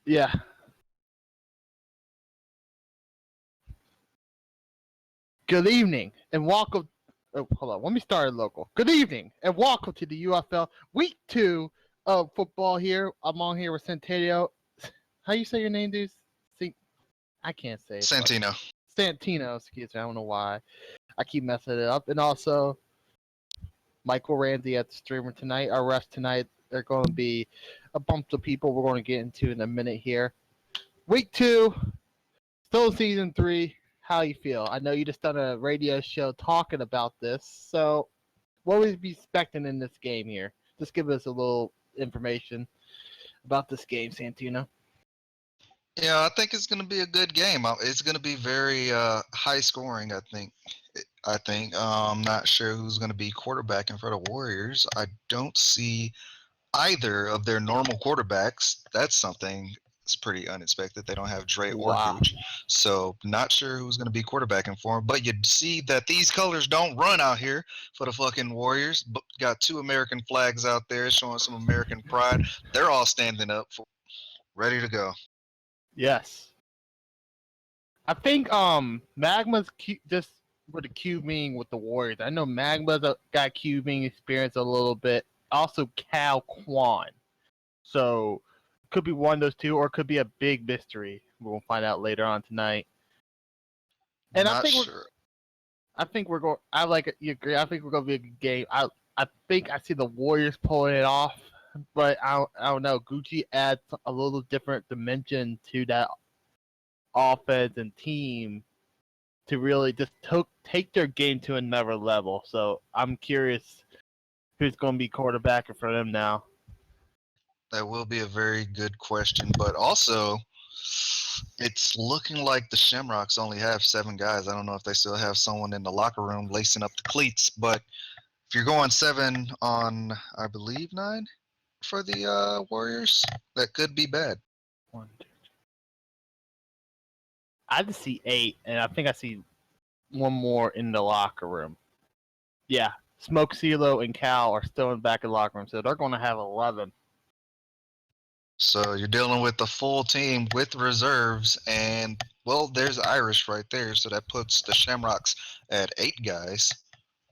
Yeah. Good evening and welcome. Oh, hold on. Let me start at local. Good evening and welcome to the UFL Week 2 of football here. I'm on here with Centennial. How you say your name, dude? See, I can't say it. Santino. Santino, excuse me. I don't know why. I keep messing it up. And also, Michael Ramsey at the streamer tonight. Our refs tonight are going to be a bunch of people we're going to get into in a minute here. Week 2, still season 3. How you feel? I know you just done a radio show talking about this. So, what would you be expecting in this game here? Just give us a little information about this game, Santino. Yeah, I think it's going to be a good game. It's going to be very high scoring. I'm not sure who's going to be quarterbacking for the Warriors. I don't see either of their normal quarterbacks. That's something. It's pretty unexpected. They don't have Dre or Wow. Hooch, so not sure who's going to be quarterbacking for them. But you see that these colors don't run out here for the fucking Warriors. Got two American flags out there showing some American pride. They're all standing up, ready to go. Yes. I think Magma's just with the QBing with the Warriors. I know Magma's got QBing experience a little bit. Also Cal Quan. So could be one of those two, or it could be a big mystery. We'll find out later on tonight. And Not sure. I think we're going. I like it. You agree? I think we're going to be a good game. I think I see the Warriors pulling it off, but I don't know. Gucci adds a little different dimension to that offense and team to really just take their game to another level. So I'm curious who's going to be quarterbacking for them now. That will be a very good question, but also it's looking like the Shamrocks only have 7 guys. I don't know if they still have someone in the locker room lacing up the cleats, but if you're going 7 on, I believe, 9 for the Warriors, that could be bad. 1, 2, 3. I just see 8, and I think I see one more in the locker room. Yeah, Smoke CeeLo and Cal are still in the back of the locker room, so they're going to have 11. So you're dealing with the full team with reserves, and well, there's Irish right there, so that puts the Shamrocks at 8 guys,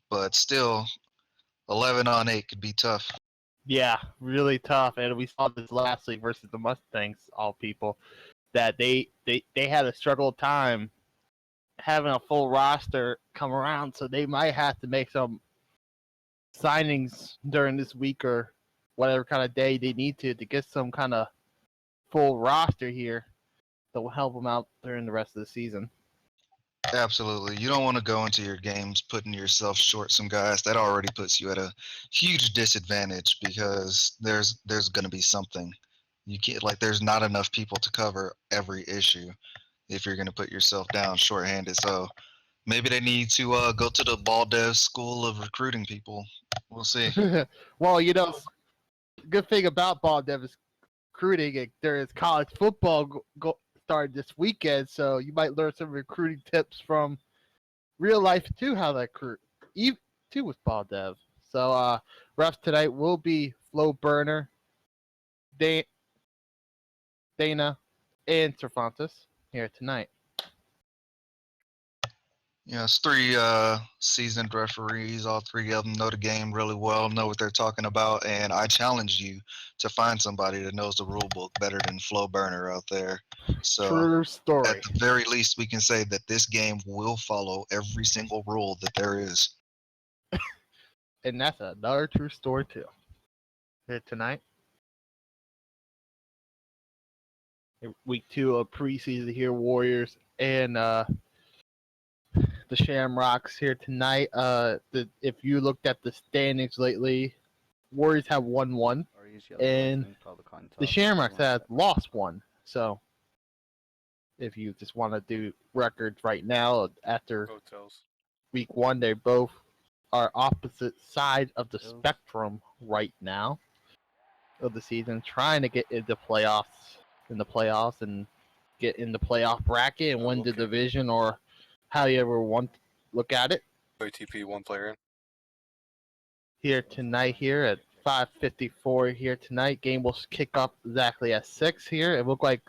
but still 11 on 8 could be tough. Yeah, really tough, and we saw this last week versus the Mustangs, all people, that they had a struggle time having a full roster come around, so they might have to make some signings during this week or whatever kind of day they need to get some kind of full roster here that will help them out during the rest of the season. Absolutely. You don't want to go into your games putting yourself short some guys. That already puts you at a huge disadvantage because there's going to be something. You can't, like, there's not enough people to cover every issue if you're going to put yourself down shorthanded. So maybe they need to go to the Ball Dev School of Recruiting people. We'll see. Well, good thing about Ball Dev is recruiting. There is college football started this weekend, so you might learn some recruiting tips from real life too. How that recruit, even too with Ball Dev. So refs tonight will be Flo Burner, Dana, and Cervantes here tonight. Yeah, it's 3 seasoned referees. All 3 of them know the game really well, know what they're talking about, and I challenge you to find somebody that knows the rule book better than Flo Burner out there. So, true story. at the very least, we can say that this game will follow every single rule that there is. And that's another true story too. Here tonight. Week 2 of preseason here, Warriors and the Shamrocks here tonight. If you looked at the standings lately, Warriors have won 1, and the Shamrocks have lost 1. So, if you just want to do records right now, after week 1, they both are opposite sides of the spectrum right now of the season, trying to get into playoffs, and get in the playoff bracket and win the division, or how you ever want to look at it. OTP 1 player in. Here tonight here at 5:54 here tonight. Game will kick off exactly at 6 here. It looked like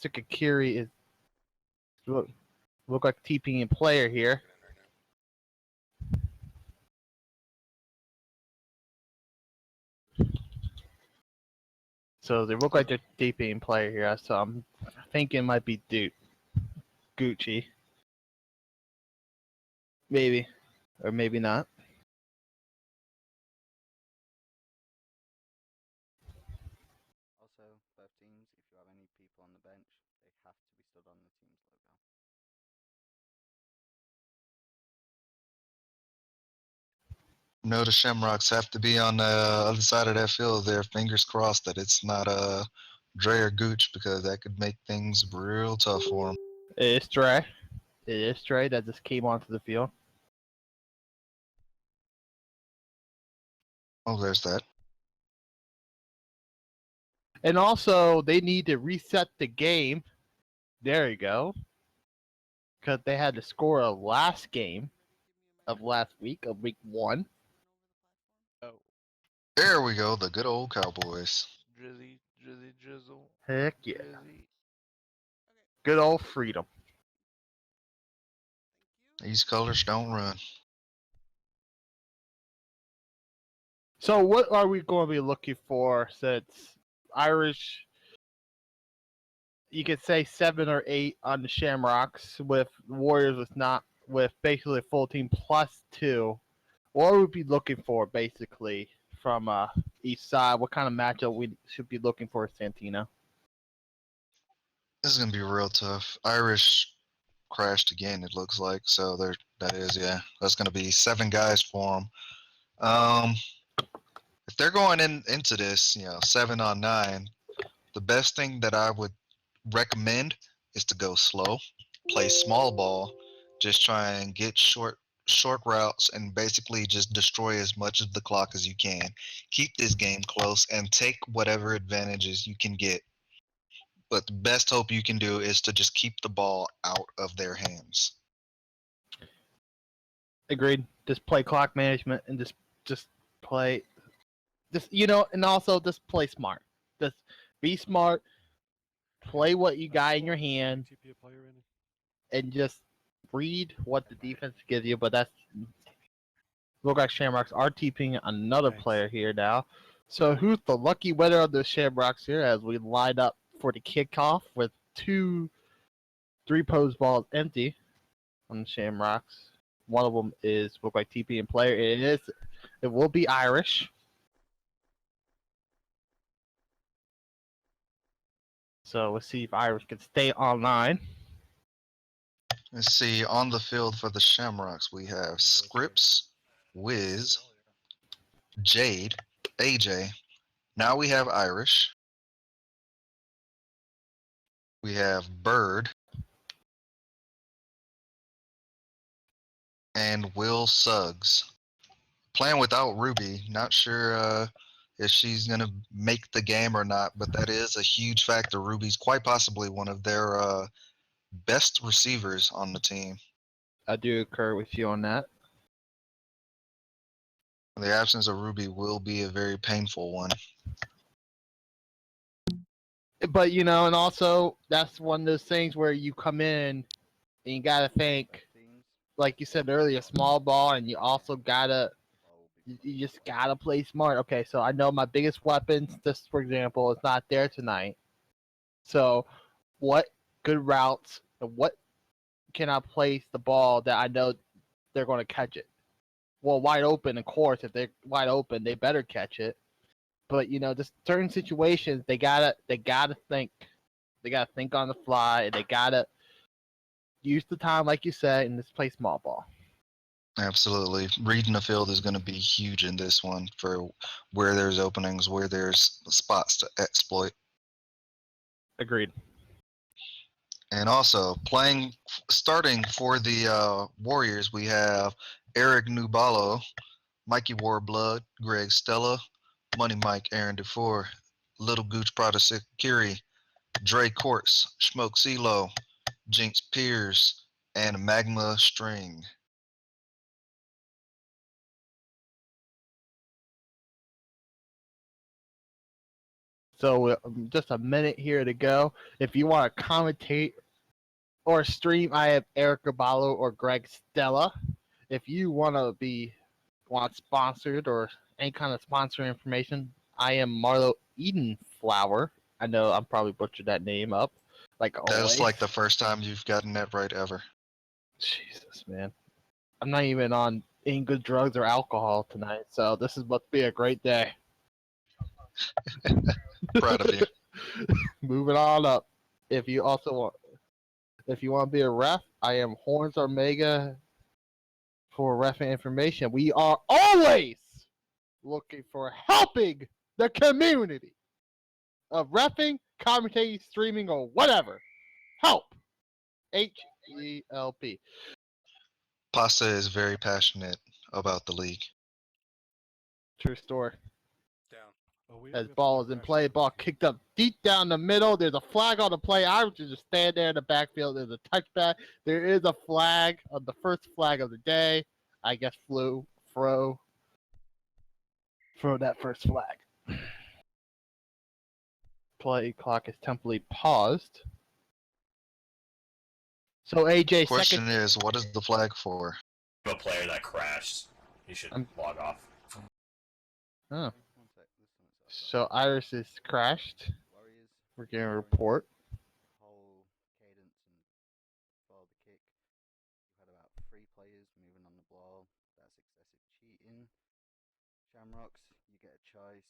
Sikakiri is look like TPing player here. So they look like they're TPing player here. So I'm thinking it might be Gucci. Maybe. Or maybe not. Also, both teams, if you have any people on the bench, they have to be stood on the team's logo. No, the Shamrocks have to be on the other side of that field there. Fingers crossed that it's not Dre or Gooch because that could make things real tough for them. It is Dre. It is Dre that just came onto the field. Oh, there's that. And also, they need to reset the game. There you go. Because they had to score a last game of last week, of week 1. Oh, There we go, the good old Cowboys. Drizzy, Drizzy, Drizzle, Heck yeah. Drizzy. Good old freedom. These colors don't run. So what are we going to be looking for since Irish, you could say 7 or 8 on the Shamrocks with Warriors with basically a full team plus 2. What would we be looking for basically from each side? What kind of matchup we should be looking for, Santino? This is gonna be real tough. Irish crashed again. It looks like so. There, that is, yeah. That's gonna be 7 guys for them. If they're going into this, 7-on-9, the best thing that I would recommend is to go slow, play small ball, just try and get short routes and basically just destroy as much of the clock as you can. Keep this game close and take whatever advantages you can get. But the best hope you can do is to just keep the ball out of their hands. Agreed. Just play clock management and just play, and also just play smart. Just be smart. Play what you got in your hand, TP a player in. and just read what the defense gives you. But that's look like Shamrocks are TPing another Thanks. player here now. So who's the lucky winner of the Shamrocks here as we line up for the kickoff with 3 post balls empty on the Shamrocks. One of them is look like TP and player. It will be Irish. So let's see if Irish can stay online. Let's see, on the field for the Shamrocks, we have Scripps, Wiz, Jade, AJ. Now we have Irish. We have Bird. And Will Suggs. Playing without Ruby. Not sure if she's going to make the game or not, but that is a huge factor. Ruby's quite possibly one of their best receivers on the team. I do concur with you on that. The absence of Ruby will be a very painful one. But and also that's one of those things where you come in and you gotta think, like you said earlier, small ball, and you also gotta you just gotta play smart. Okay, so I know my biggest weapons, just for example, is not there tonight. So, what good routes and what can I place the ball that I know they're going to catch it? Well, wide open, of course. If they're wide open, they better catch it. But just certain situations, they gotta think. They gotta think on the fly. They gotta use the time, like you said, and just play small ball. Absolutely. Reading the field is going to be huge in this one for where there's openings, where there's spots to exploit. Agreed. And also starting for the Warriors, we have Eric Nubalo, Mikey Warblood, Greg Stella, Money Mike, Aaron DeFore, Little Gooch Prada Sikiri, Dre Courts, Smoke CeeLo, Jinx Pierce, and Magma String. So just a minute here to go. If you want to commentate or stream, I have Eric Gaballo or Greg Stella. If you want sponsored or any kind of sponsor information, I am Marlo Edenflower. I know I'm probably butchered that name up, like That always. was like the first time you've gotten that right ever. Jesus, man. I'm not even on any good drugs or alcohol tonight, so this is about to be a great day. Proud of you. Moving on up. If you want to be a ref, I am Horns Omega for refing information. We are always looking for helping the community of refing, commentating, streaming, or whatever. Help. HELP. Pasta is very passionate about the league. True story. Down. Oh, we As have ball to is in crash play, down ball here. kicked up deep down the middle. There's a flag on the play. I would just stand there in the backfield. There's a touchback. There is a flag of the first flag of the day. I guess throw that first flag. Play clock is temporarily paused. So AJ, Question second. is, what is the flag for? A player that crashed. He should log off. Oh, One sec, this one's so Iris is crashed. Warriors. We're getting a report. Whole cadence and before the kick. You had about 3 players moving on the ball. That's excessive cheating. Shamrocks, you get a choice.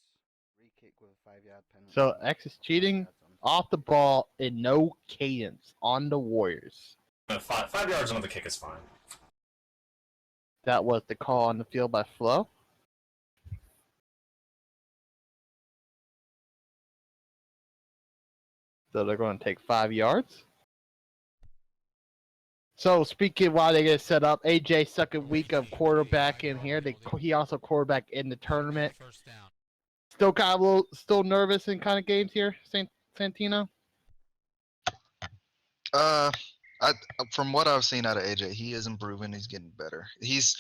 Re-kick with a 5-yard penalty. So X is 5 cheating yards on off the ball in no cadence on the Warriors. 5 yards on the kick is fine. That was the call on the field by Flo. So they're going to take 5 yards. So speaking while they get set up, AJ second week of quarterback in here. He also quarterback in the tournament. First down. Still kind of still nervous in kind of games here, Santino. From what I've seen out of AJ, he is improving. He's getting better. He's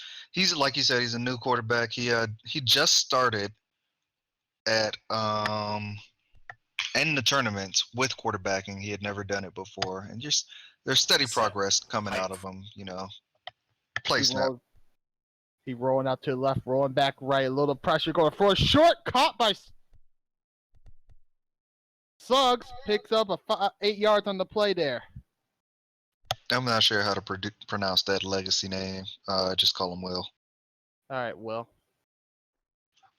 like you said, he's a new quarterback. He just started at in the tournaments with quarterbacking. He had never done it before, and just there's steady progress coming out of him. You know, play snap. He rolling out to the left, rolling back right, a little pressure going for a short, caught by Suggs, picks up 8 yards on the play there. I'm not sure how to pronounce that legacy name. Just call him Will. All right, Will.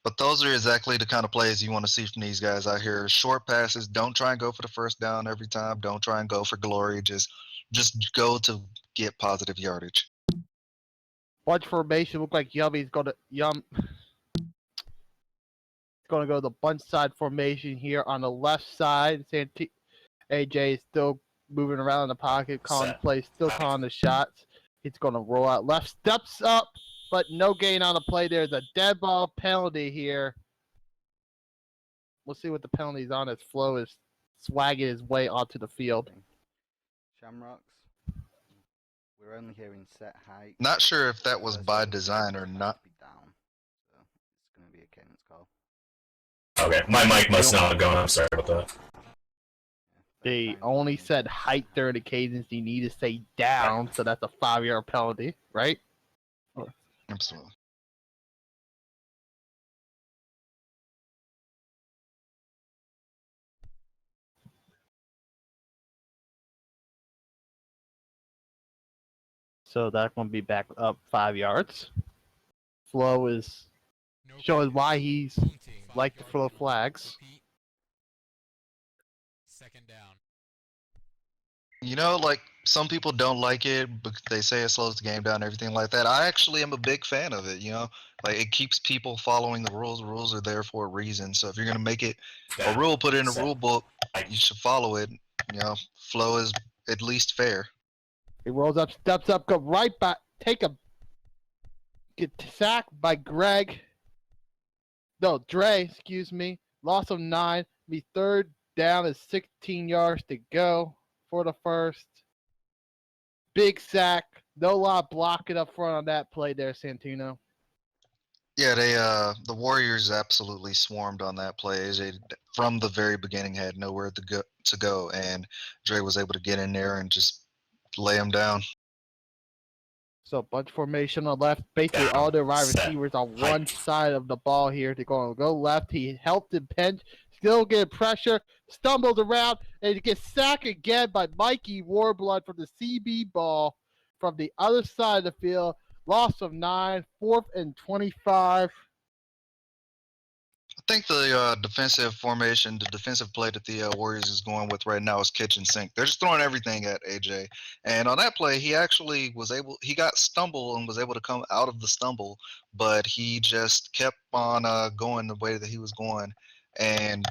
But those are exactly the kind of plays you want to see from these guys out here. Short passes. Don't try and go for the first down every time. Don't try and go for glory. Just go to get positive yardage. Bunch formation look like Yummy's going to It's going to go the bunch side formation here on the left side. AJ is still moving around in the pocket, calling plays, still calling the shots. He's going to roll out left, steps up, but no gain on the play. There's a dead ball penalty here. We'll see what the penalty is on as Flo is swagging his way onto the field. Shamrocks. We're only hearing set height. Not sure if that was First by over design or has to not. be down. So it's going to be a cadence call. Okay, my mic must not have gone. I'm sorry about that. They only said height during the cadence. You need to say down, so that's a 5-yard penalty, right? Absolutely. So that's going to be back up 5 yards. Flo is No showing cadence. why he's Home team. like to throw flags. Repeat. Second down. You know, like some people don't like it, but they say it slows the game down and everything like that. I actually am a big fan of it. You know, like it keeps people following the rules. The rules are there for a reason. So if you're gonna make it a rule, put it in a rule book. You should follow it. You know, flow is at least fair. He rolls up, steps up, go right back, get sacked by Dre, excuse me. Loss of 9. Be third down is 16 yards to go for the first. Big sack. No lot of blocking up front on that play there, Santino. Yeah, the Warriors absolutely swarmed on that play. AJ from the very beginning had nowhere to go, and Dre was able to get in there and just lay him down. So bunch formation on left. Basically, Down, all the wide set, receivers on hike. one side of the ball here. They're going to go left. He helped him pinch. Still get pressure. Stumbled around. And he gets sacked again by Mikey Warblood from the CB ball from the other side of the field. Loss of 9. 4th and 25. I think the defensive formation, the defensive play that the Warriors is going with right now is kitchen sink. They're just throwing everything at AJ. And on that play, he actually he got stumbled and was able to come out of the stumble, but he just kept on going the way that he was going and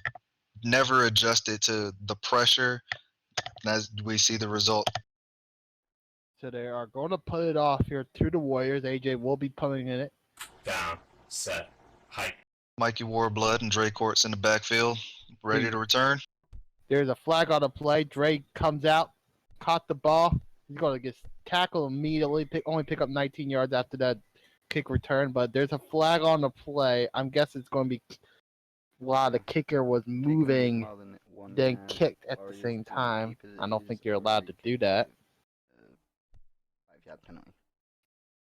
never adjusted to the pressure. As we see the result. So they are going to put it off here to the Warriors. AJ will be putting in it. Down, set, hike. Mikey Warblood and Dre Courts in the backfield, ready to return. There's a flag on the play. Dre comes out, caught the ball. He's going to get tackled immediately. Only pick up 19 yards after that kick return. But there's a flag on the play. I'm guessing it's going to be while the kicker was moving, then kicked at the same time. I don't think you're allowed to do that. 5-yard penalty.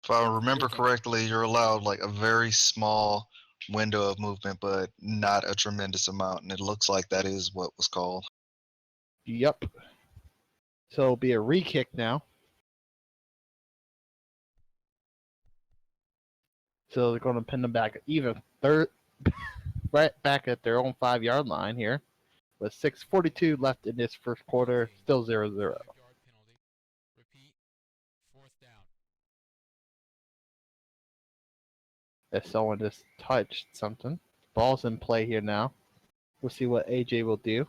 If I remember correctly, you're allowed like a very small window of movement, but not a tremendous amount. And it looks like that is what was called. Yep. So it'll be a re-kick now. So they're going to pin them back even third, right back at their own 5-yard line here. With 6:42 left in this first quarter, still 0-0. If someone just touched something. Ball's in play here now. We'll see what AJ will do.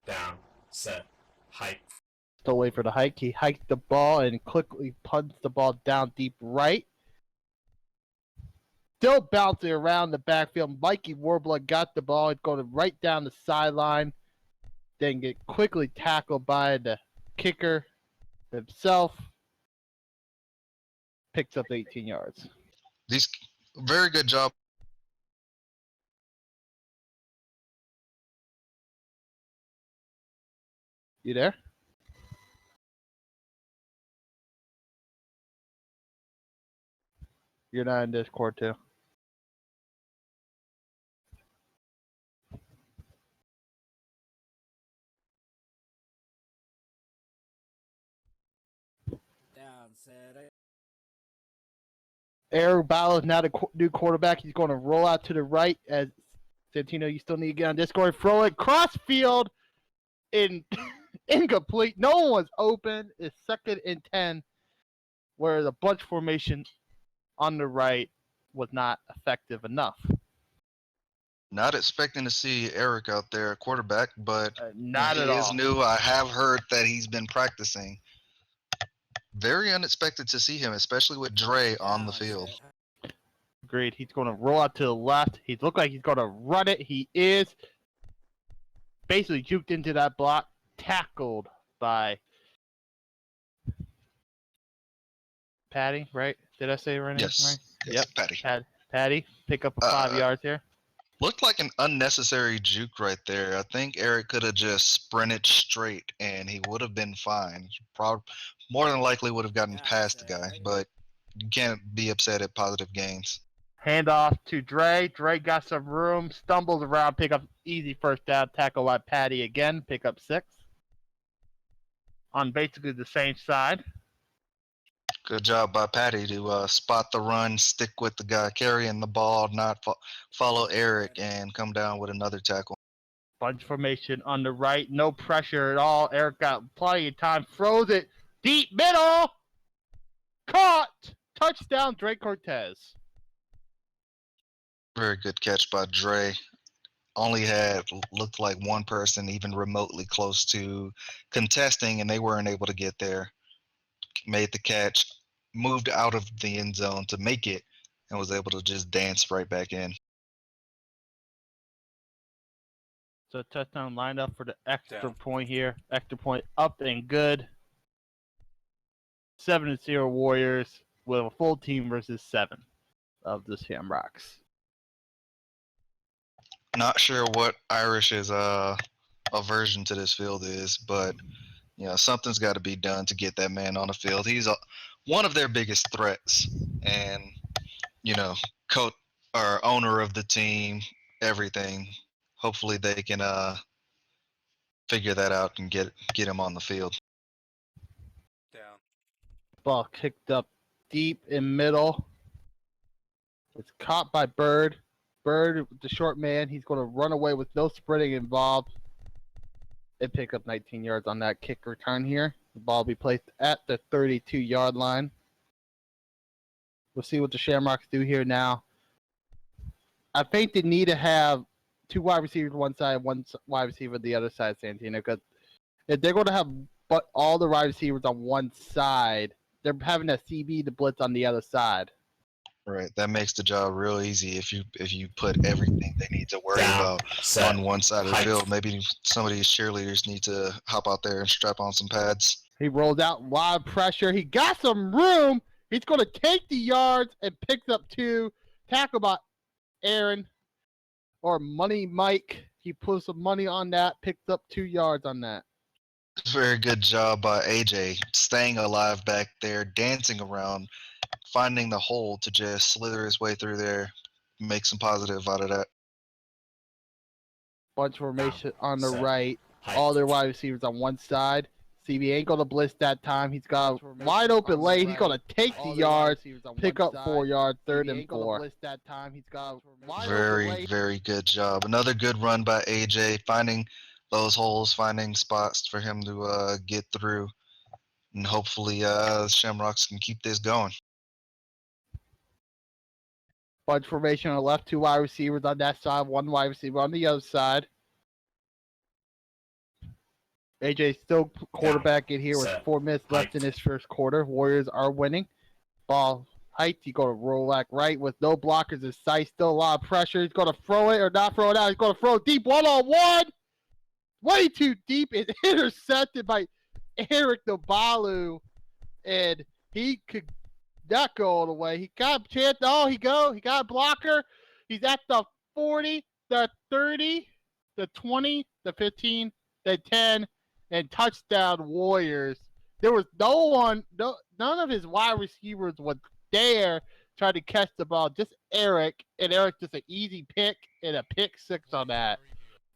Down, set, hike. Still wait for the hike. He hiked the ball and quickly punts the ball down deep right. Still bouncing around the backfield. Mikey Warblood got the ball. It's going right down the sideline. Then get quickly tackled by the kicker himself. Picks up 18 yards. These very good job. You there? You're not in Discord too. Air Battle is now the new quarterback. He's going to roll out to the right as Santino. You still need to get on Discord. Throw it cross field in incomplete. No one was open. It's 2nd and 10, where the bunch formation on the right was not effective enough. Not expecting to see Eric out there, quarterback, but Not he at is all. new. I have heard that he's been practicing. Very unexpected to see him, especially with Dre on the field. Agreed. He's going to roll out to the left. He looked like he's going to run it. He is. Basically juked into that block. Tackled by Patty, right? Did I say it right? Yes. Right? Yes, Yep. Patty. Patty, pick up a 5 yards here. Looked like an unnecessary juke right there. I think Eric could have just sprinted straight and he would have been fine. More than likely would have gotten past the guy, but you can't be upset at positive gains. Handoff to Dre. Dre got some room, stumbles around, pick up easy first down, tackle by Patty again, pick up 6. On basically the same side. Good job by Patty to spot the run, stick with the guy carrying the ball, not follow Eric, and come down with another tackle. Bunch formation on the right, no pressure at all. Eric got plenty of time, throws it deep middle, caught, touchdown, Dre Cortez. Very good catch by Dre. Only looked like one person even remotely close to contesting, and they weren't able to get there. Made the catch, moved out of the end zone to make it, and was able to just dance right back in. So touchdown lined up for the extra point here. Extra point up and good. 7-0 Warriors with a full team versus 7 of the Shamrocks. Not sure what Irish's aversion to this field is, but something's got to be done to get that man on the field. He's one of their biggest threats, and coach or owner of the team, everything. Hopefully they can figure that out and get him on the field. Down. Ball kicked up deep in middle. It's caught by Bird. Bird, the short man, he's going to run away with no sprinting involved. They pick up 19 yards on that kick return here. The ball will be placed at the 32-yard line. We'll see what the Shamrocks do here now. I think they need to have 2 wide receivers one side, 1 wide receiver the other side, Santino, because if they're going to have all the wide receivers on one side, they're having a CB to blitz on the other side. Right, that makes the job real easy if you put everything they need to worry Down, about set, on one side of the height. field. Maybe some of these cheerleaders need to hop out there and strap on some pads. He rolls out wild pressure. He got some room. He's going to take the yards and picks up 2. Tackle by Aaron or Money Mike. He puts some money on that, picked up 2 yards on that. Very good job by AJ staying alive back there, dancing around, finding the hole to just slither his way through there, make some positive out of that. Bunch formation on the set, right. height. All their wide receivers on one side. CB ain't going to blitz that time. He's got a wide open lane. He's going to take the yards, pick up 4 yards, 3rd and 4. Very, very good job. Another good run by AJ, finding those holes, finding spots for him to get through. And hopefully Shamrocks can keep this going. Bunch formation on the left. 2 wide receivers on that side. 1 wide receiver on the other side. AJ still quarterback in here with set, 4 minutes left in this first quarter. Warriors are winning. Ball height. He's going to roll back right with no blockers in sight. Still a lot of pressure. He's going to throw it or not throw it out. He's going to throw deep 1-on-1. Way too deep. It's intercepted by Eric Nobalu. And he could not go all the way. He got a chance. Oh, he got a blocker. He's at the 40, the 30, the 20, the 15, the 10, and touchdown Warriors. There was none of his wide receivers would dare try to catch the ball. Just Eric, and Eric just an easy pick and a pick 6 on that.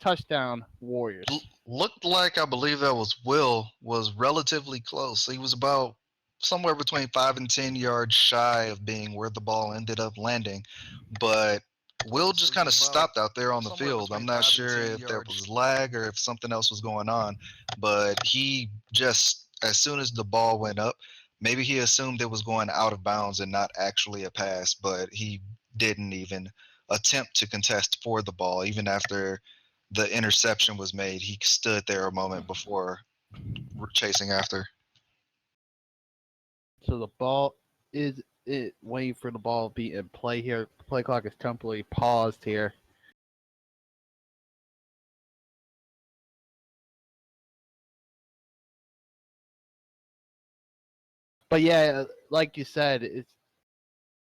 Touchdown Warriors. Looked like, I believe that was Will, was relatively close. He was about somewhere between 5 and 10 yards shy of being where the ball ended up landing. But Will just kind of stopped out there on the field. I'm not sure if there was lag or if something else was going on, but he just, as soon as the ball went up, maybe he assumed it was going out of bounds and not actually a pass, but he didn't even attempt to contest for the ball. Even after the interception was made, he stood there a moment before chasing after. So the ball is waiting for the ball to be in play here. Play clock is temporarily paused here. But yeah, like you said,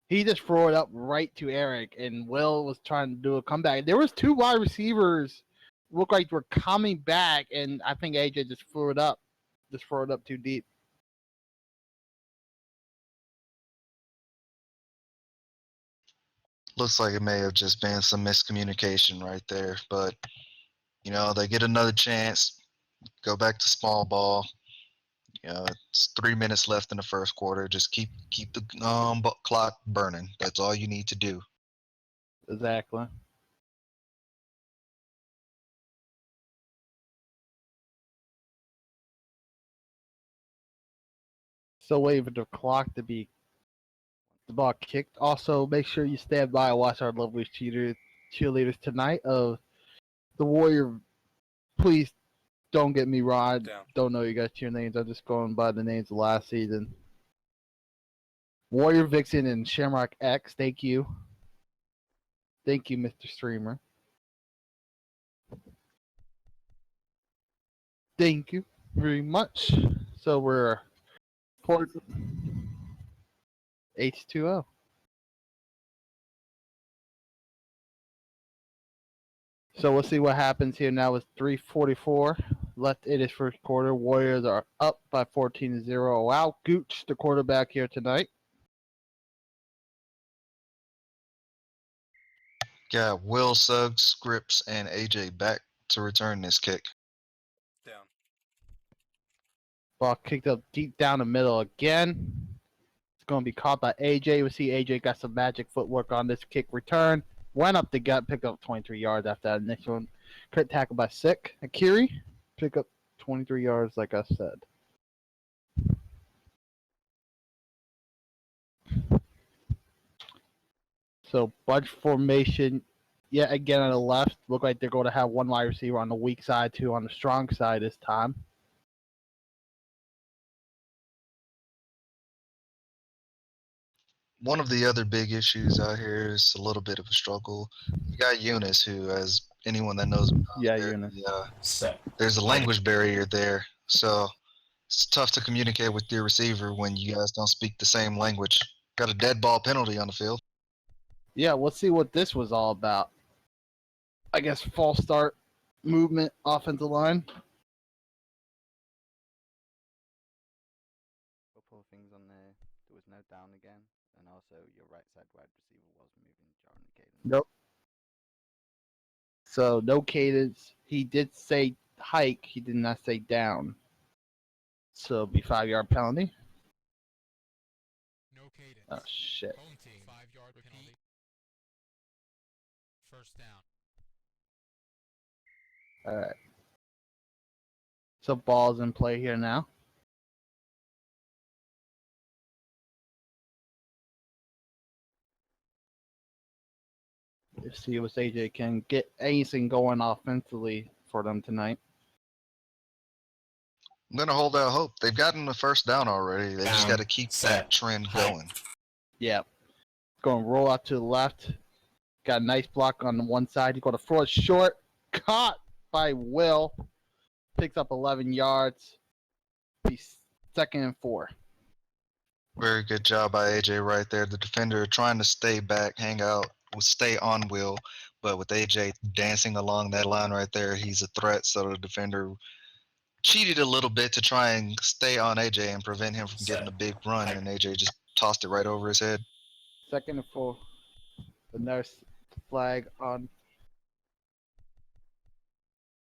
he just threw it up right to Eric, and Will was trying to do a comeback. There was 2 wide receivers looked like were coming back, and I think AJ just threw it up too deep. Looks like it may have just been some miscommunication right there, but they get another chance, go back to small ball. It's 3 minutes left in the first quarter. Just keep the clock burning. That's all you need to do. Exactly. Still waiting for the clock to be the ball kicked. Also, make sure you stand by and watch our lovely cheerleaders tonight of the Warrior. Please don't get me wrong. I don't know you guys' cheer names. I'm just going by the names of last season. Warrior Vixen and Shamrock X. Thank you. Thank you, Mr. Streamer. Thank you very much. So we're Port H2O. So we'll see what happens here now with 3:44 left in his first quarter. Warriors are up by 14-0. Wow, Gooch, the quarterback here tonight. Got Will, Suggs, Scripps, and AJ back to return this kick. Down. Ball kicked up deep down the middle again. It's going to be caught by AJ. We see AJ got some magic footwork on this kick return. Went up the gut, picked up 23 yards after that initial one. Crit tackle by Sick. Akiri, pick up 23 yards, like I said. So bunch formation, yet again on the left. Look like they're going to have one wide receiver on the weak side, two on the strong side this time. One of the other big issues out here is a little bit of a struggle. You got Eunice, who, as anyone that knows, Yeah, Eunice. Set. There's a language barrier there, so it's tough to communicate with your receiver when you guys don't speak the same language. Got a dead ball penalty on the field. Yeah, let's see what this was all about. I guess false start movement, offensive line. Couple of things on there. There was no down again, and also your right side wide receiver was moving during the cadence. Nope. So no cadence. He did say hike. He did not say down. So it'll be 5-yard penalty. No cadence. Oh shit. Home team. 5-yard penalty. First down. All right. So ball's in play here now. Let's see if AJ can get anything going offensively for them tonight. I'm gonna hold out hope. They've gotten the first down already. They just Down, got to keep that set, trend hike. going. Yeah. Going to roll out to the left. Got a nice block on the one side. He's going to throw it short. Caught by Will. Picks up 11 yards. He's 2nd and 4. Very good job by AJ right there. The defender trying to stay back, hang out, stay on Will, but with AJ dancing along that line right there, he's a threat. So the defender cheated a little bit to try and stay on AJ and prevent him from getting a big run, and AJ just tossed it right over his head. 2nd and 4. The nurse flag on.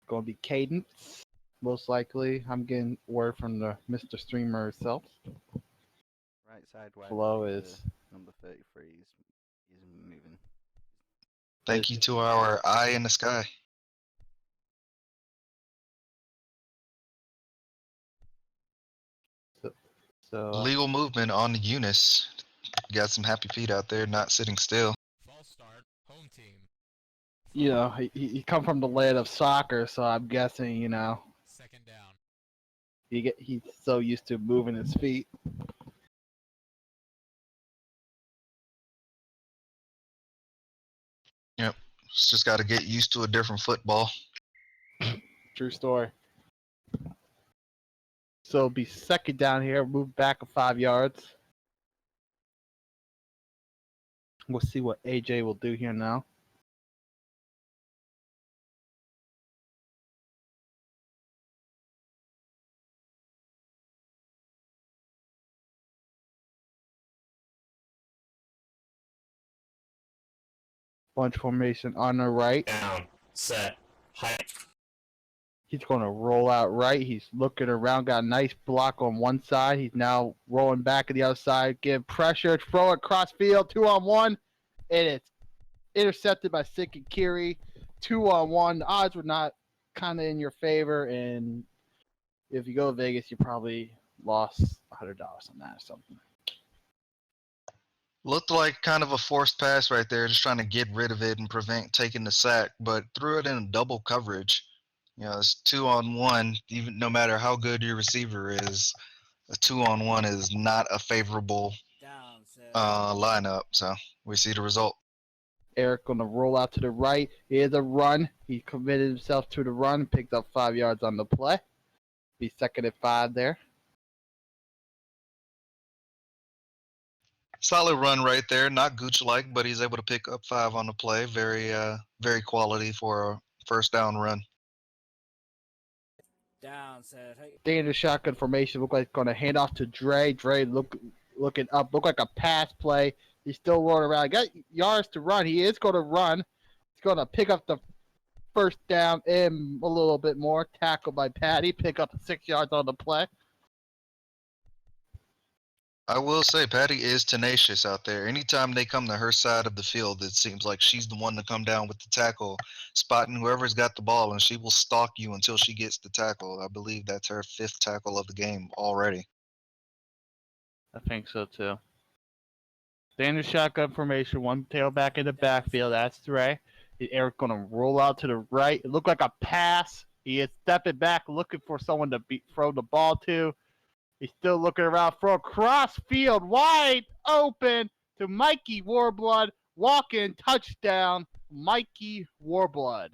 Going to be cadence, most likely. I'm getting word from the Mr. Streamer herself. Right side wide Flow receiver, is. number 33 is moving. Thank you to our eye in the sky. So Legal movement on Eunice. Got some happy feet out there, not sitting still. False start. Home team. you know, he come from the land of soccer, so I'm guessing, you know, Second down. he's so used to moving his feet. Yep. Just got to get used to a different football. True story. So it'll be 2nd down here, move back 5 yards. We'll see what AJ will do here now. Bunch formation on the right. Down, set, hike. He's going to roll out right. He's looking around, got a nice block on one side. He's now rolling back to the other side, give pressure, throw it cross field, 2-on-1. And it's intercepted by Sick and Kiri. 2-on-1. The odds were not kind of in your favor. And if you go to Vegas, you probably lost $100 on that or something. Looked like kind of a forced pass right there, just trying to get rid of it and prevent taking the sack, but threw it in double coverage. You know, it's 2-on-1. Even no matter how good your receiver is, a 2-on-1 is not a favorable lineup. So we see the result. Eric going to roll out to the right. Here's a run. He committed himself to the run, picked up 5 yards on the play. Be 2nd and 5 there. Solid run right there. Not Gooch-like, but he's able to pick up 5 on the play. Very quality for a first down run. Down, said. Hey. Standard shotgun formation. Look like going to hand off to Dre. Dre looking up. Look like a pass play. He's still rolling around. Got yards to run. He is going to run. He's going to pick up the first down and a little bit more. Tackle by Patty. Pick up 6 yards on the play. I will say Patty is tenacious out there. Anytime they come to her side of the field, it seems like she's the one to come down with the tackle, spotting whoever's got the ball, and she will stalk you until she gets the tackle. I believe that's her 5th tackle of the game already. I think so too. Standard shotgun formation. One tailback in the backfield. That's Dre. Eric going to roll out to the right. It looked like a pass. He is stepping back, looking for someone to throw the ball to. He's still looking around for a cross field, wide open to Mikey Warblood. Walk-in touchdown, Mikey Warblood.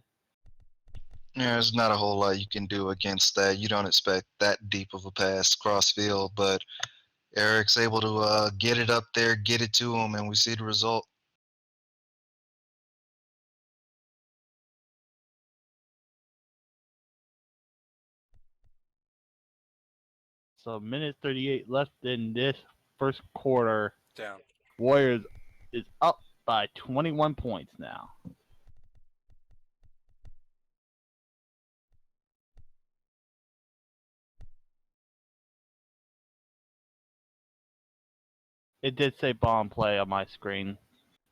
Yeah, there's not a whole lot you can do against that. You don't expect that deep of a pass cross field, but Eric's able to get it up there, get it to him, and we see the result. So minute 38 left in this first quarter. Down. Warriors is up by 21 points now. It did say bomb play on my screen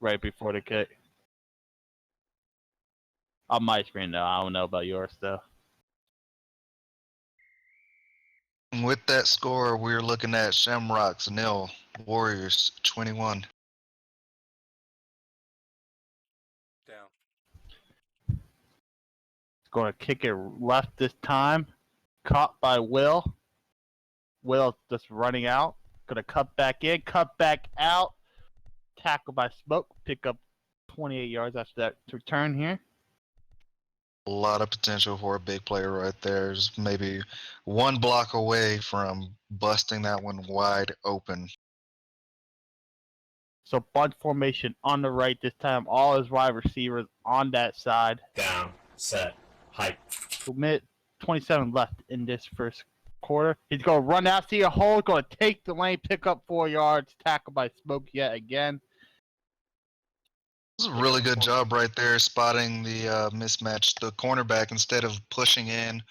right before the kick. On my screen, though. I don't know about yours, though. With that score, we're looking at Shamrocks 0, Warriors 21. Down. It's going to kick it left this time. Caught by Will. Will just running out. Going to cut back in, cut back out. Tackle by Smoke. Pick up 28 yards after that return here. A lot of potential for a big player right there. There's maybe one block away from busting that one wide open. So bunch formation on the right this time. All his wide receivers on that side. Down, set, hike. So minute 27 left in this first quarter. He's going to run out, see a hole, going to take the lane, pick up 4 yards, tackle by Smoke yet again. This is a really good job right there spotting the mismatch. The cornerback, instead of pushing in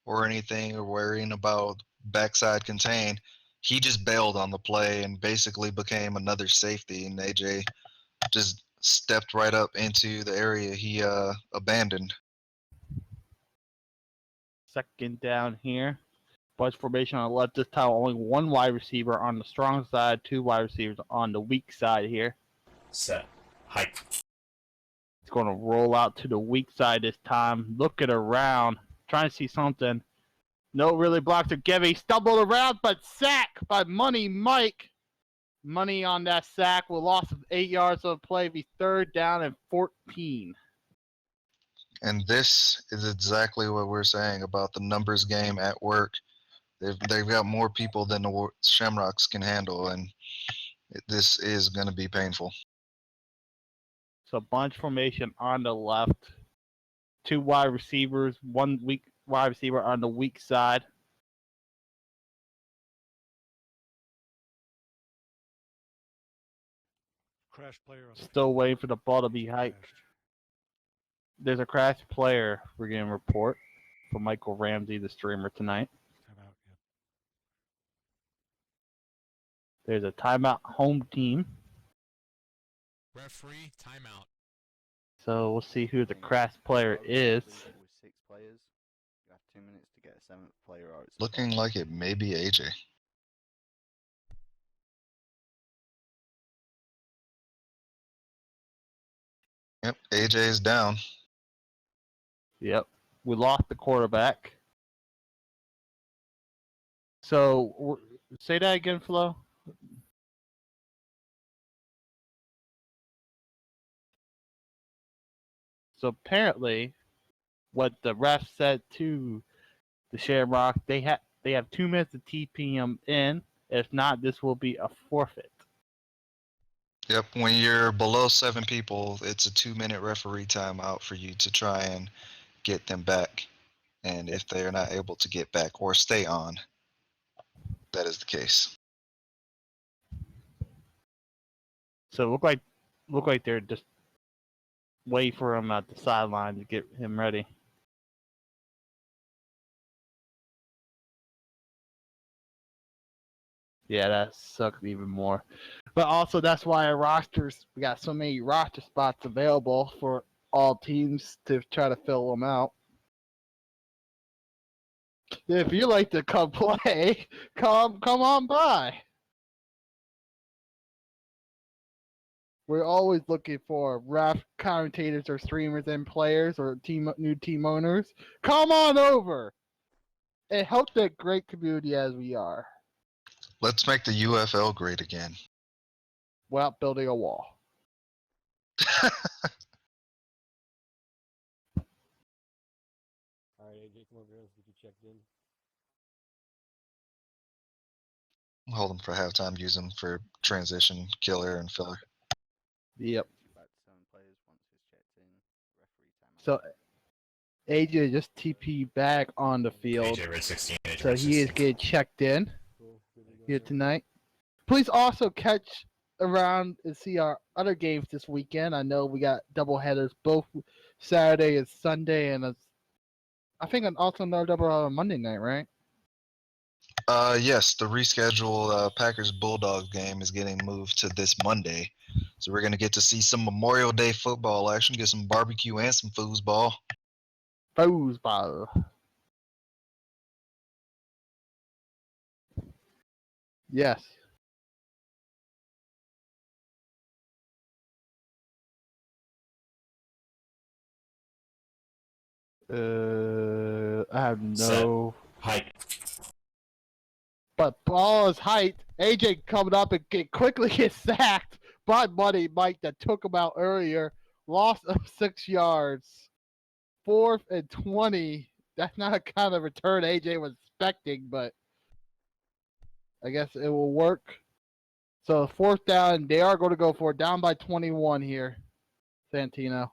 or anything or worrying about backside contain, he just bailed on the play and basically became another safety. And AJ just stepped right up into the area he abandoned. Second down here. Bunch formation on the left this time. Only one wide receiver on the strong side, 2 wide receivers on the weak side here. Set, hike. He's going to roll out to the weak side this time. Looking around, trying to see something. No really blocks are given. He stumbled around, but sacked by Money Mike. Money on that sack with loss of 8 yards of play. Be third down and 14. And this is exactly what we're saying about the numbers game at work. They've got more people than the Shamrocks can handle, and this is going to be painful. So bunch formation on the left. 2 wide receivers, 1 weak wide receiver on the weak side. Crash player on the Still field. waiting for the ball to be hiked. Crashed. There's a crash player we're getting a report from Michael Ramsey, the streamer, tonight. Timeout, yeah. There's a timeout home team. Referee, timeout. So we'll see who the crash player is. With 6 players, you have 2 minutes to get a 7th player out. Looking like it may be AJ. Yep, AJ is down. Yep. We lost the quarterback. So say that again, Flo. So apparently, what the ref said to the Shamrock, they have 2 minutes to TP him in. If not, this will be a forfeit. Yep, when you're below 7 people, it's a 2-minute referee timeout for you to try and get them back. And if they are not able to get back or stay on, that is the case. So look like they're just waiting for him at the sideline to get him ready. Yeah, that sucks even more. But also, that's why we got so many roster spots available for all teams to try to fill them out. If you like to come play, come on by. We're always looking for ref commentators or streamers and players or new team owners. Come on over and help the great community as we are Let's make the UFL great again. without building a wall. All right, AJ, come over here. Let's get you checked in. Hold them for halftime, use them for transition, killer, and filler. Yep. Back to 7 players once it's checked in. Referee timeout. So AJ just TP back on the field. AJ Red 16. AJ So Red he is 16. getting checked in Cool. Good to go here there. tonight. Please also catch around and see our other games this weekend. I know we got double headers both Saturday and Sunday, and I think also another double on Monday night, right? Yes, the rescheduled Packers Bulldogs game is getting moved to this Monday. So we're going to get to see some Memorial Day football action, get some barbecue and some foosball. Foosball. Yes. I have no. Height. But ball is height. AJ coming up and quickly gets sacked by Buddy Mike that took him out earlier. Loss of 6 yards. 4th and 20. That's not a kind of return AJ was expecting, but I guess it will work. So 4th down, they are going to go for it. Down by 21 here, Santino.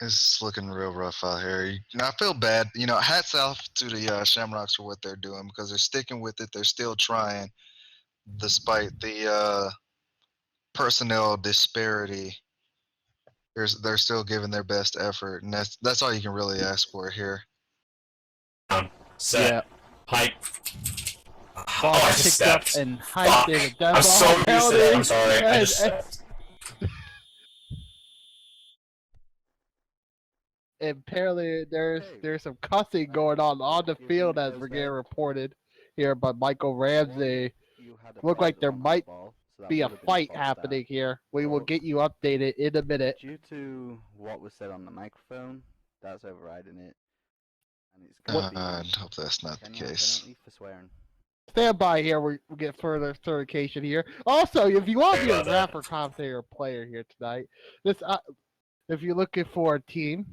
It's looking real rough out here. I feel bad. Hats off to the Shamrocks for what they're doing because they're sticking with it. They're still trying despite the personnel disparity. They're still giving their best effort, and that's all you can really ask for here. Set. Yeah. Height. Ball I just picked up stepped. and height. Fuck. There's a dead I'm ball so used to penalty. that. I'm sorry. I And- just stepped. And apparently there's some cussing going on the field as we're getting reported here by Michael Ramsey. You had a Look like there on the might ball, so that be a would have been fight false start. happening here. We will But get you updated in a minute. due to what was said on the microphone, that's overriding it, and it's I hope that's not the 10-yard case. penalty for swearing. Stand by here. We'll get further certification here. Also, if you want to be a Sorry about rapper, commentator, or player here tonight, if you're looking for a team,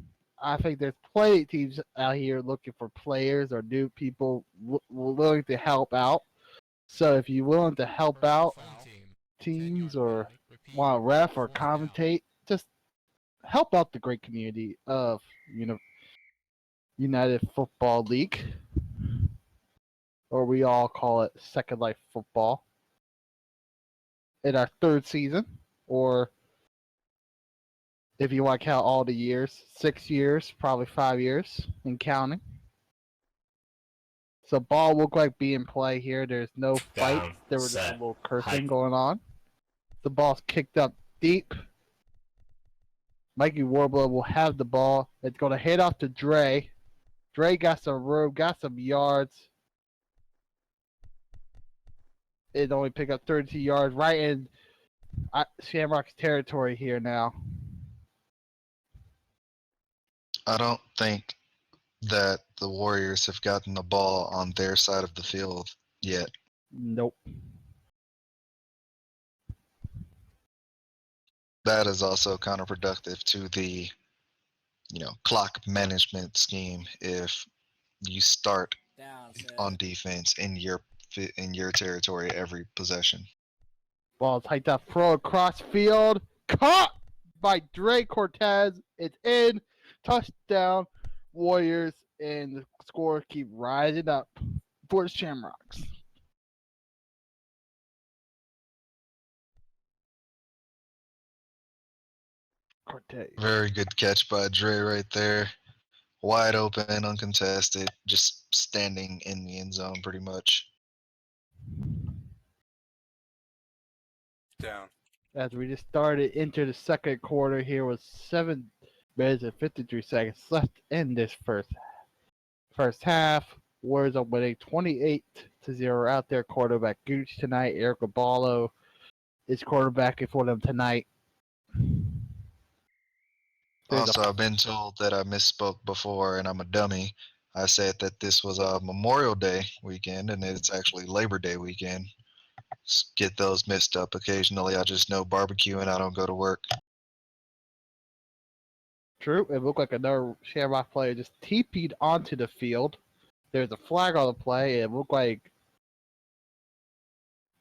I think there's plenty of teams out here looking for players or new people willing to help out. So if you're willing to help out teams or want to ref or commentate, just help out the great community of United Football League, or we all call it Second Life Football, in our 3rd season, or if you want to count all the years, 6 years, probably 5 years, and counting. So ball look like be in play here. There's no fight. Down, There was just a set, little cursing height. going on. The ball's kicked up deep. Mikey Warbler will have the ball. It's going to hit off to Dre. Dre got some room, got some yards. It only picked up 32 yards right in Shamrock's territory here now. I don't think that the Warriors have gotten the ball on their side of the field yet. Nope. That is also counterproductive to the clock management scheme if you start Down, set. on defense in your territory every possession. Ball's hiked up, throw across field, caught by Dre Cortez. It's in, touchdown, Warriors, and the score keep rising up for the Shamrocks. Cortez. Very good catch by Dre right there. Wide open, uncontested, just standing in the end zone pretty much. Down. As we just started into the second quarter here with 7 minutes and 53 seconds left in this first half. Warriors are winning 28-0 out there. Quarterback Gooch tonight. Eric Aballo is quarterbacking for them tonight. Also, I've been told that I misspoke before and I'm a dummy. I said that this was a Memorial Day weekend and it's actually Labor Day weekend. Just get those mixed up occasionally. I just know barbecue and I don't go to work. True. It looked like another Shamrock player just TP'd onto the field. There's a flag on the play. It looked like,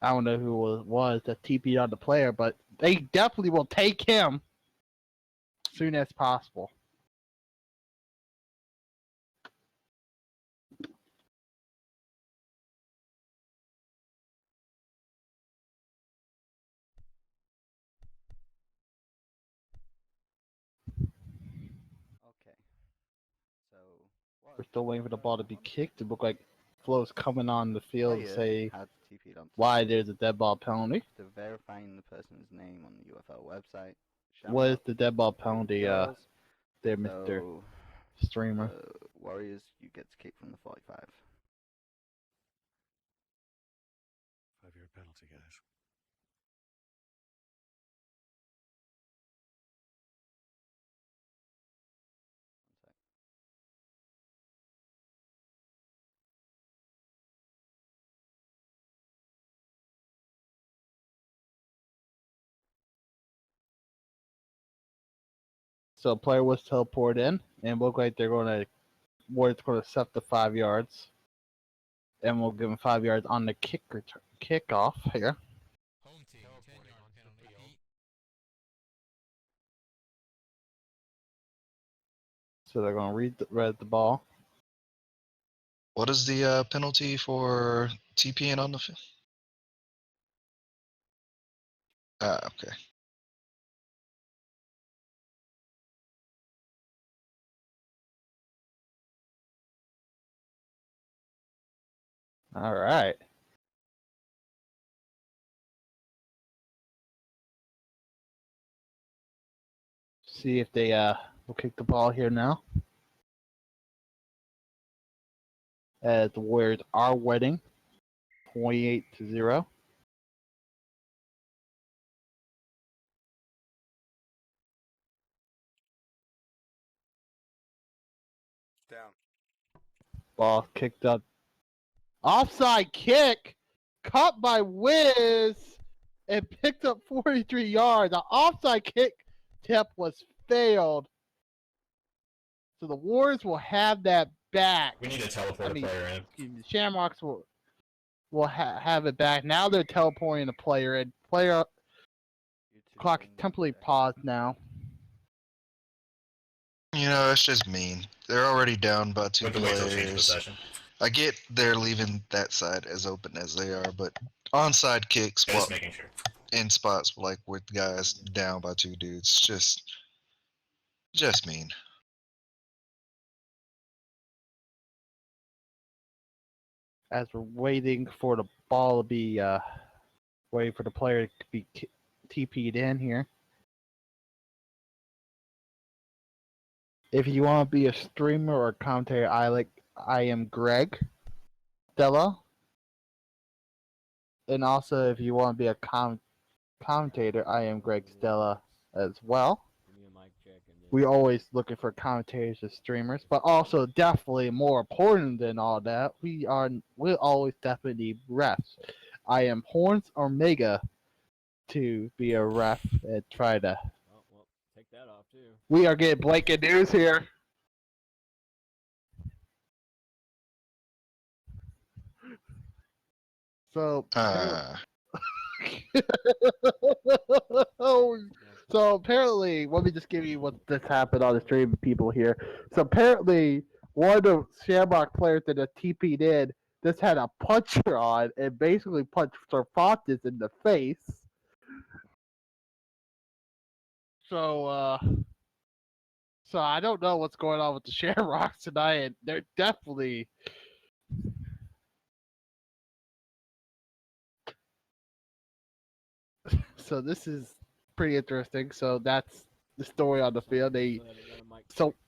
I don't know who it was that TP'd on the player, but they definitely will take him as soon as possible. Okay. So what We're still waiting for the ball to be kicked. It looked like Flo's coming on the field to player say had TP'd onto why the there's a dead ball penalty. after verifying the person's name on the UFL website. What is Shamrock the dead ball penalty, girls. there, Mr. So, Streamer? Warriors, you get to kick from the 45. 5-yard penalty, guys. One sec. So player was teleported in, and look like they're going to Warriors going to set the 5 yards, and we'll give them 5 yards on the kickoff here. Home team, 10-yard penalty. So they're going to read the ball. What is the penalty for TPing on the field? Okay. All right. See if they will kick the ball here now. As the Warriors are winning 28-0. Down. Ball kicked up. Offside kick caught by Wiz and picked up 43 yards. The offside kick tip was failed. So the Warriors will have that back. We need to teleport a player in. Excuse me, the Shamrocks will have it back. Now they're teleporting the player in. Player You two clock are in temporarily the- paused now. You know, it's just mean. They're already down by 2 We have to wait till change players. possession. I get they're leaving that side as open as they are, but onside kicks Just making sure. in spots like with guys down by 2 dudes, just mean. As we're waiting for the ball to be, waiting for the player to be TP'd in here. If you want to be a streamer or a commentator, I am Greg Stella. And also, if you want to be a commentator, I am Greg Stella as well. Give me a mic check and then We're always looking for commentators and streamers, but also definitely more important than all that, we'll always definitely need refs. I am Horns Omega to be a ref and try to. oh well, take that off too. We are getting blanket news here. So So apparently, let me just give you what just happened on the stream, people here. So apparently, one of the Shamrock players that TP'd in just had a puncher on and basically punched Cervantes in the face. So, so I don't know what's going on with the Shamrocks tonight, and they're definitely. So this is pretty interesting. So that's the story on the field. They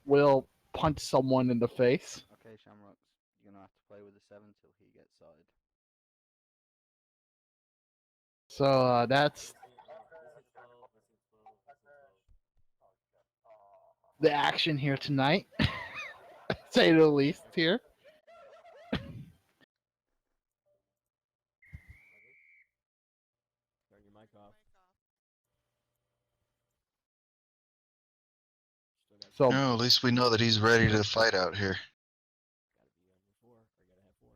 will punch someone in the face. Okay, Shamrocks, you're gonna have to play with the 7 till he gets started. So that's the action here tonight, say the least here. Turn your mic off. So No, at least we know that he's ready to fight out here. Gotta be under 4, or gotta have 4.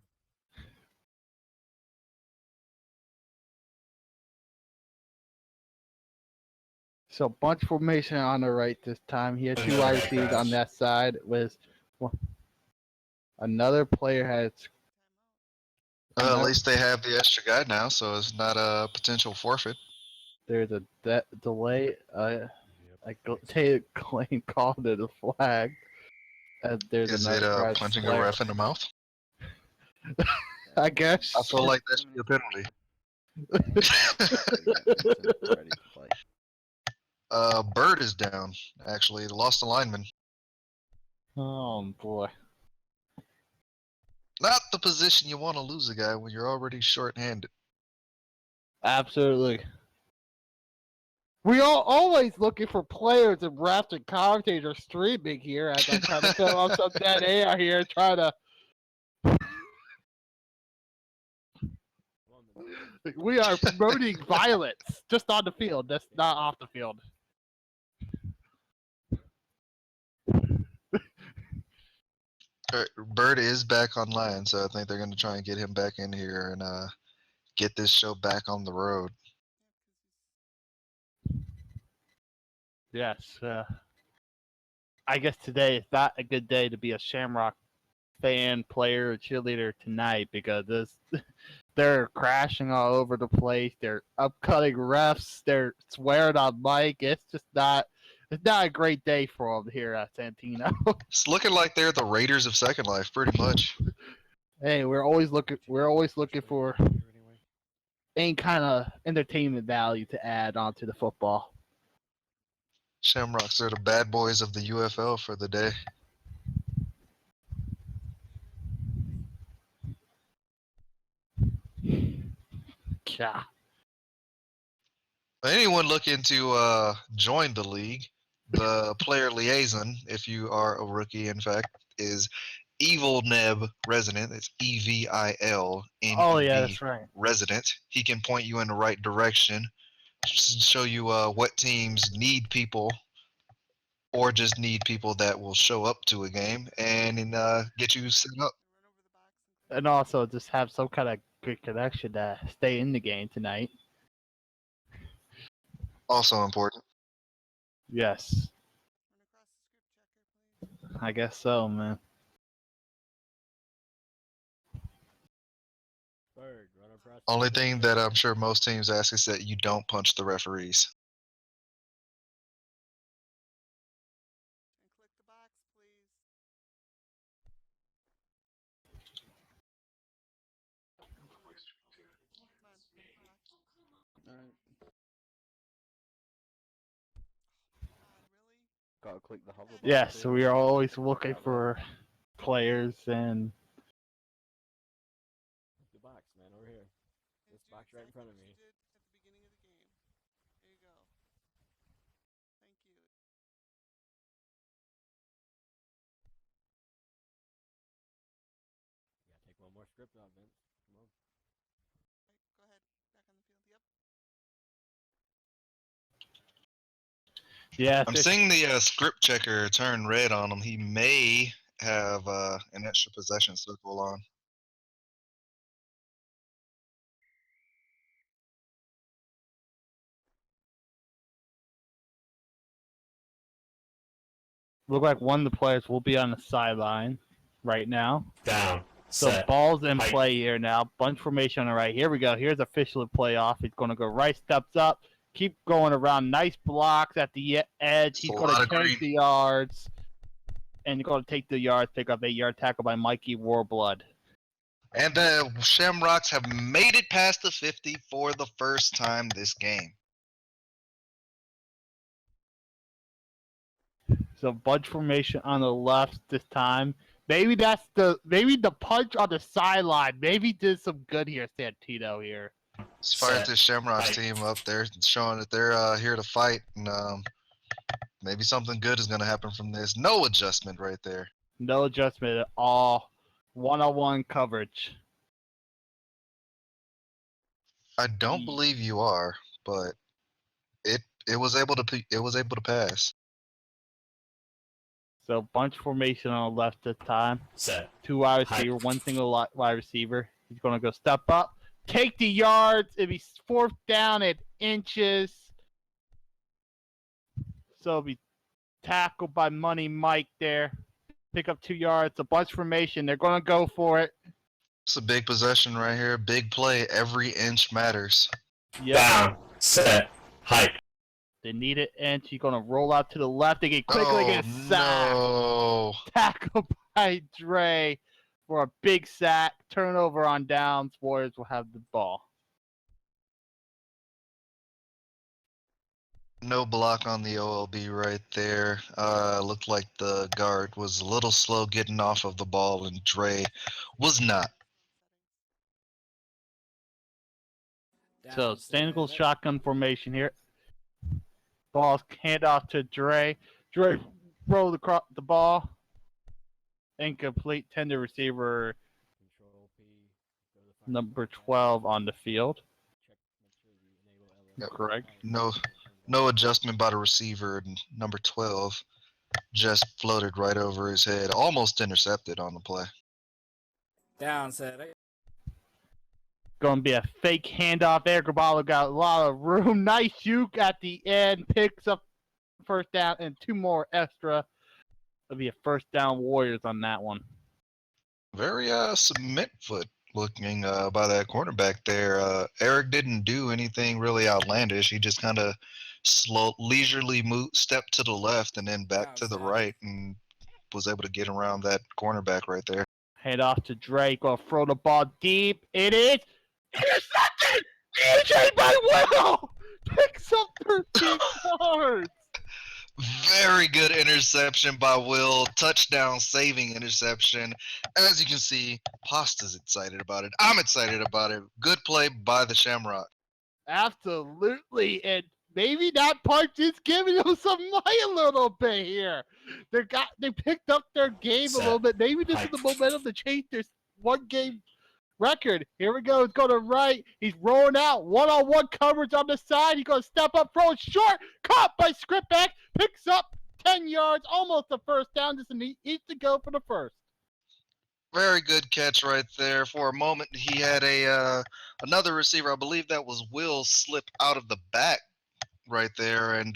So bunch formation on the right this time. He had 2 wide receivers on that side. With another player has. At least they have the extra guy now, so it's not a potential forfeit. There's a delay. Taylor Clay called it a flag. There's Is another it red punching flag. a ref in the mouth? I guess. I feel like that should be a penalty. Ready to play. Bird is down. Actually, lost a lineman. Oh boy. Not the position you want to lose a guy when you're already short-handed. Absolutely. We are always looking for players and refs and commentators streaming here as I'm trying to fill up some dead air here, trying to. We are promoting violence just on the field. That's not off the field. Bird is back online, so I think they're going to try and get him back in here and get this show back on the road. Yes. I guess today is not a good day to be a Shamrock fan, player, or cheerleader tonight because they're crashing all over the place. They're upcutting refs. They're swearing on Mike. It's just not. It's not a great day for them here at Santino. It's looking like they're the Raiders of Second Life, pretty much. Hey, we're always looking for any kind of entertainment value to add onto the football. Shamrocks are the bad boys of the UFL for the day. Yeah. Anyone looking to join the league, the player liaison, if you are a rookie, in fact, is Evil Neb Resident. It's EVILNEB Oh yeah, that's right. Resident. He can point you in the right direction, show you what teams need people, or just need people that will show up to a game and get you set up. And also just have some kind of good connection to stay in the game tonight. Also important. Yes. I guess so, man. Bird, run across. Only thing that I'm sure most teams ask is that you don't punch the referees. Click the box, please. Alright. God, really? Gotta click the hover box. Yes, too. so we are always looking for players and The box, man, over here. This And do box right in front of exactly me. what you did at the beginning of the game. There you go. Thank you. You gotta take one more script off, Vince. Come on. Right, go ahead. Back on the field. Yep. yeah, I'm seeing the script checker turn red on him. He may have an extra possession circle on. Look like one of the players will be on the sideline right now. Down. So Set. ball's in Hike. play here now. Bunch formation on the right. Here we go. Here's official play off. He's going to go right, steps up, keep going around. Nice blocks at the edge. He's going to take the yards. And going to take the yards, pick up 8-yard tackle by Mikey Warblood. And the Shamrocks have made it past the 50 for the first time this game. So bunch formation on the left this time. Maybe the punch on the sideline. Maybe did some good here, Santino here. As far as this Shamrocks team up there, showing that they're here to fight, and maybe something good is going to happen from this. No adjustment right there. No adjustment at all. One-on-one coverage. I don't believe you are, but it was able to pass. So bunch formation on the left this time. Set. 2 wide receiver, 1 single wide receiver. He's going to go step up, take the yards. It'll be 4th down at inches. So it'll be tackled by Money Mike there. Pick up 2 yards. A bunch formation. They're going to go for it. It's a big possession right here. Big play. Every inch matters. Yep. Down. Set. Hike. They need it inch. He's going to roll out to the left. They quickly get sacked. No. Tackled by Dre for a big sack. Turnover on downs. Warriors will have the ball. No block on the OLB right there. Looked like the guard was a little slow getting off of the ball, and Dre was not. So single shotgun formation here. Ball's hand off to Dre. Dre rolled across the ball. Incomplete. Tender receiver Control P. Go to the fire number department. 12 on the field. Check. Make sure you enable LM. Yep. Correct. No adjustment by the receiver. And number 12 just floated right over his head, almost intercepted on the play. Down set. Going to be a fake handoff there. Grabalo got a lot of room. Nice juke at the end. Picks up first down and 2 more extra. It'll be a first down Warriors on that one. Very cement foot looking by that cornerback there. Eric didn't do anything really outlandish. He just kind of leisurely stepped to the left and then back to the right, and was able to get around that cornerback right there. Hand off to Drake. Gonna throw the ball deep. It is intercepted. EJ by Will picks up 13 yards. Very good interception by Will. Touchdown saving interception. As you can see, Pasta's excited about it. I'm excited about it. Good play by the Shamrock. Absolutely, and maybe that punch is giving them some light a little bit here. They picked up their game a little bit. Maybe this is the momentum to change this 1-game record. Here we go. He's going to right. He's rolling out. One-on-one coverage on the side. He's going to step up, throw it short. Caught by Skripek. Picks up 10 yards. Almost a first down. Just needs to go for the first. Very good catch right there. For a moment, he had another receiver. I believe that was Will slip out of the back right there and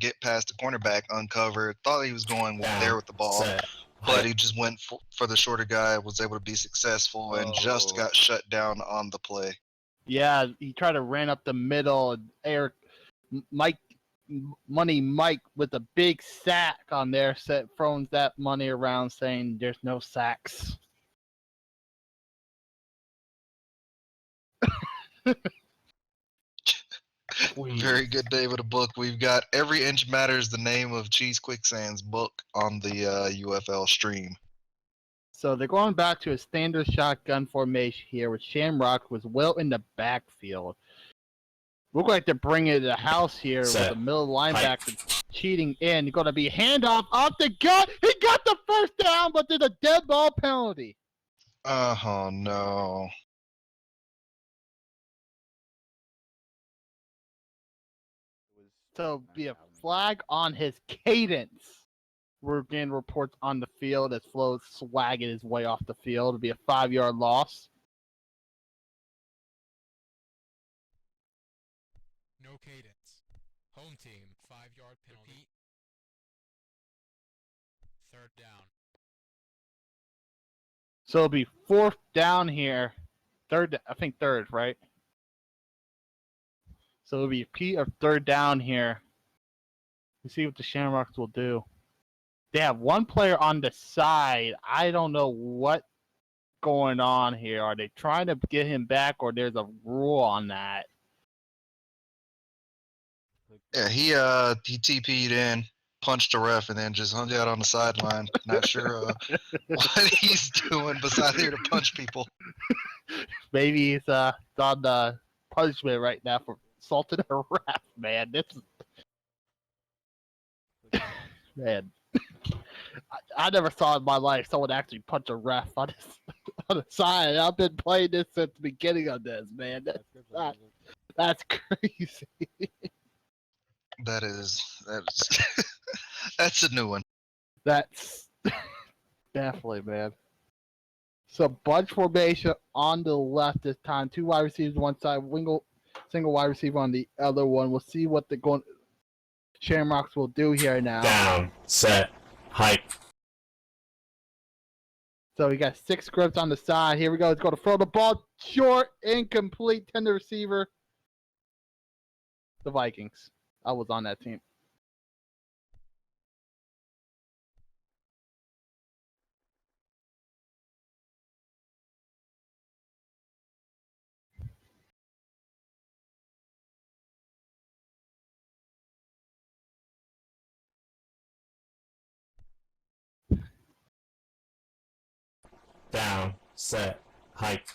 get past the cornerback uncovered. Thought he was going there with the ball. But he just went for the shorter guy, was able to be successful, and just got shut down on the play. Yeah, he tried to ran up the middle. And Money Mike with a big sack on there, throws that money around saying there's no sacks. Very good day with a book. We've got Every Inch Matters, the name of Cheese Quicksand's book on the UFL stream. So they're going back to a standard shotgun formation here with Shamrock with Will in the backfield. Look like they're bringing it to the house here with the middle linebacker cheating in. Going to be handoff off the gut. He got the first down, but there's a dead ball penalty. Oh, no. So be a flag on his cadence. We're getting reports on the field as Flo's swagging his way off the field. It'll be a 5-yard loss. No cadence. Home team, 5-yard penalty. down. So it'll be 4th down here. I think third, right? So it'll be a 3rd down here. Let's see what the Shamrocks will do. They have one player on the side. I don't know what's going on here. Are they trying to get him back, or there's a rule on that? Yeah, he TP'd in, punched a ref, and then just hung out on the sideline. Not sure what he's doing besides here to punch people. Maybe he's on the punishment right now for assaulting a ref, man. This is man. I never saw in my life someone actually punch a ref on the side. I've been playing this since the beginning of this, man. That's crazy. That's that's a new one. That's definitely, man. So bunch formation on the left this time. 2 wide receivers one side, single wide receiver on the other one. We'll see what the Shamrocks will do here now. Down, set, hike. So we got 6 scripts on the side. Here we go. It's going to throw the ball short, incomplete, 10 to receiver. The Vikings. I was on that team. Down, set, hike.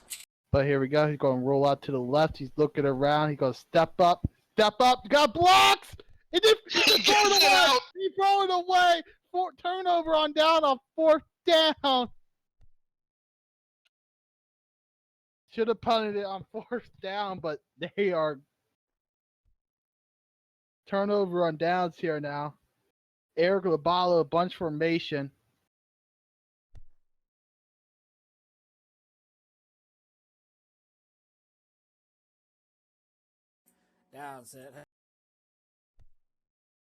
But here we go. He's going to roll out to the left. He's looking around. He's going to step up. Step up. You got blocks. He did throw it away. He throw it away. Turnover on down on 4th down. Should have punted it on 4th down, but they are turnover on downs here now. Eric Labalo, bunch formation. Down, set.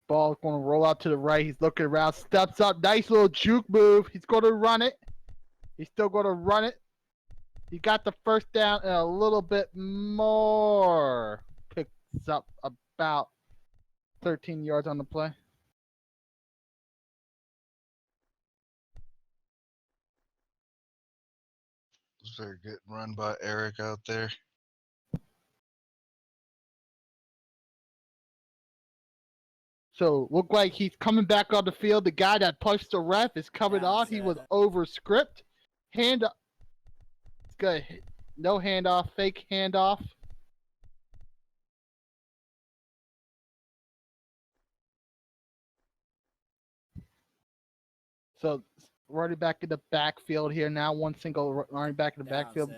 Ball going to roll out to the right. He's looking around. Steps up. Nice little juke move. He's going to run it. He's still going to run it. He got the 1st down and a little bit more. Picks up about 13 yards on the play. It was very good run by Eric out there. So look like he's coming back on the field. The guy that punched the ref is coming on. He was over script. Hand up. It's good. No handoff. Fake handoff. So running back in the backfield here now. One single running back in the backfield.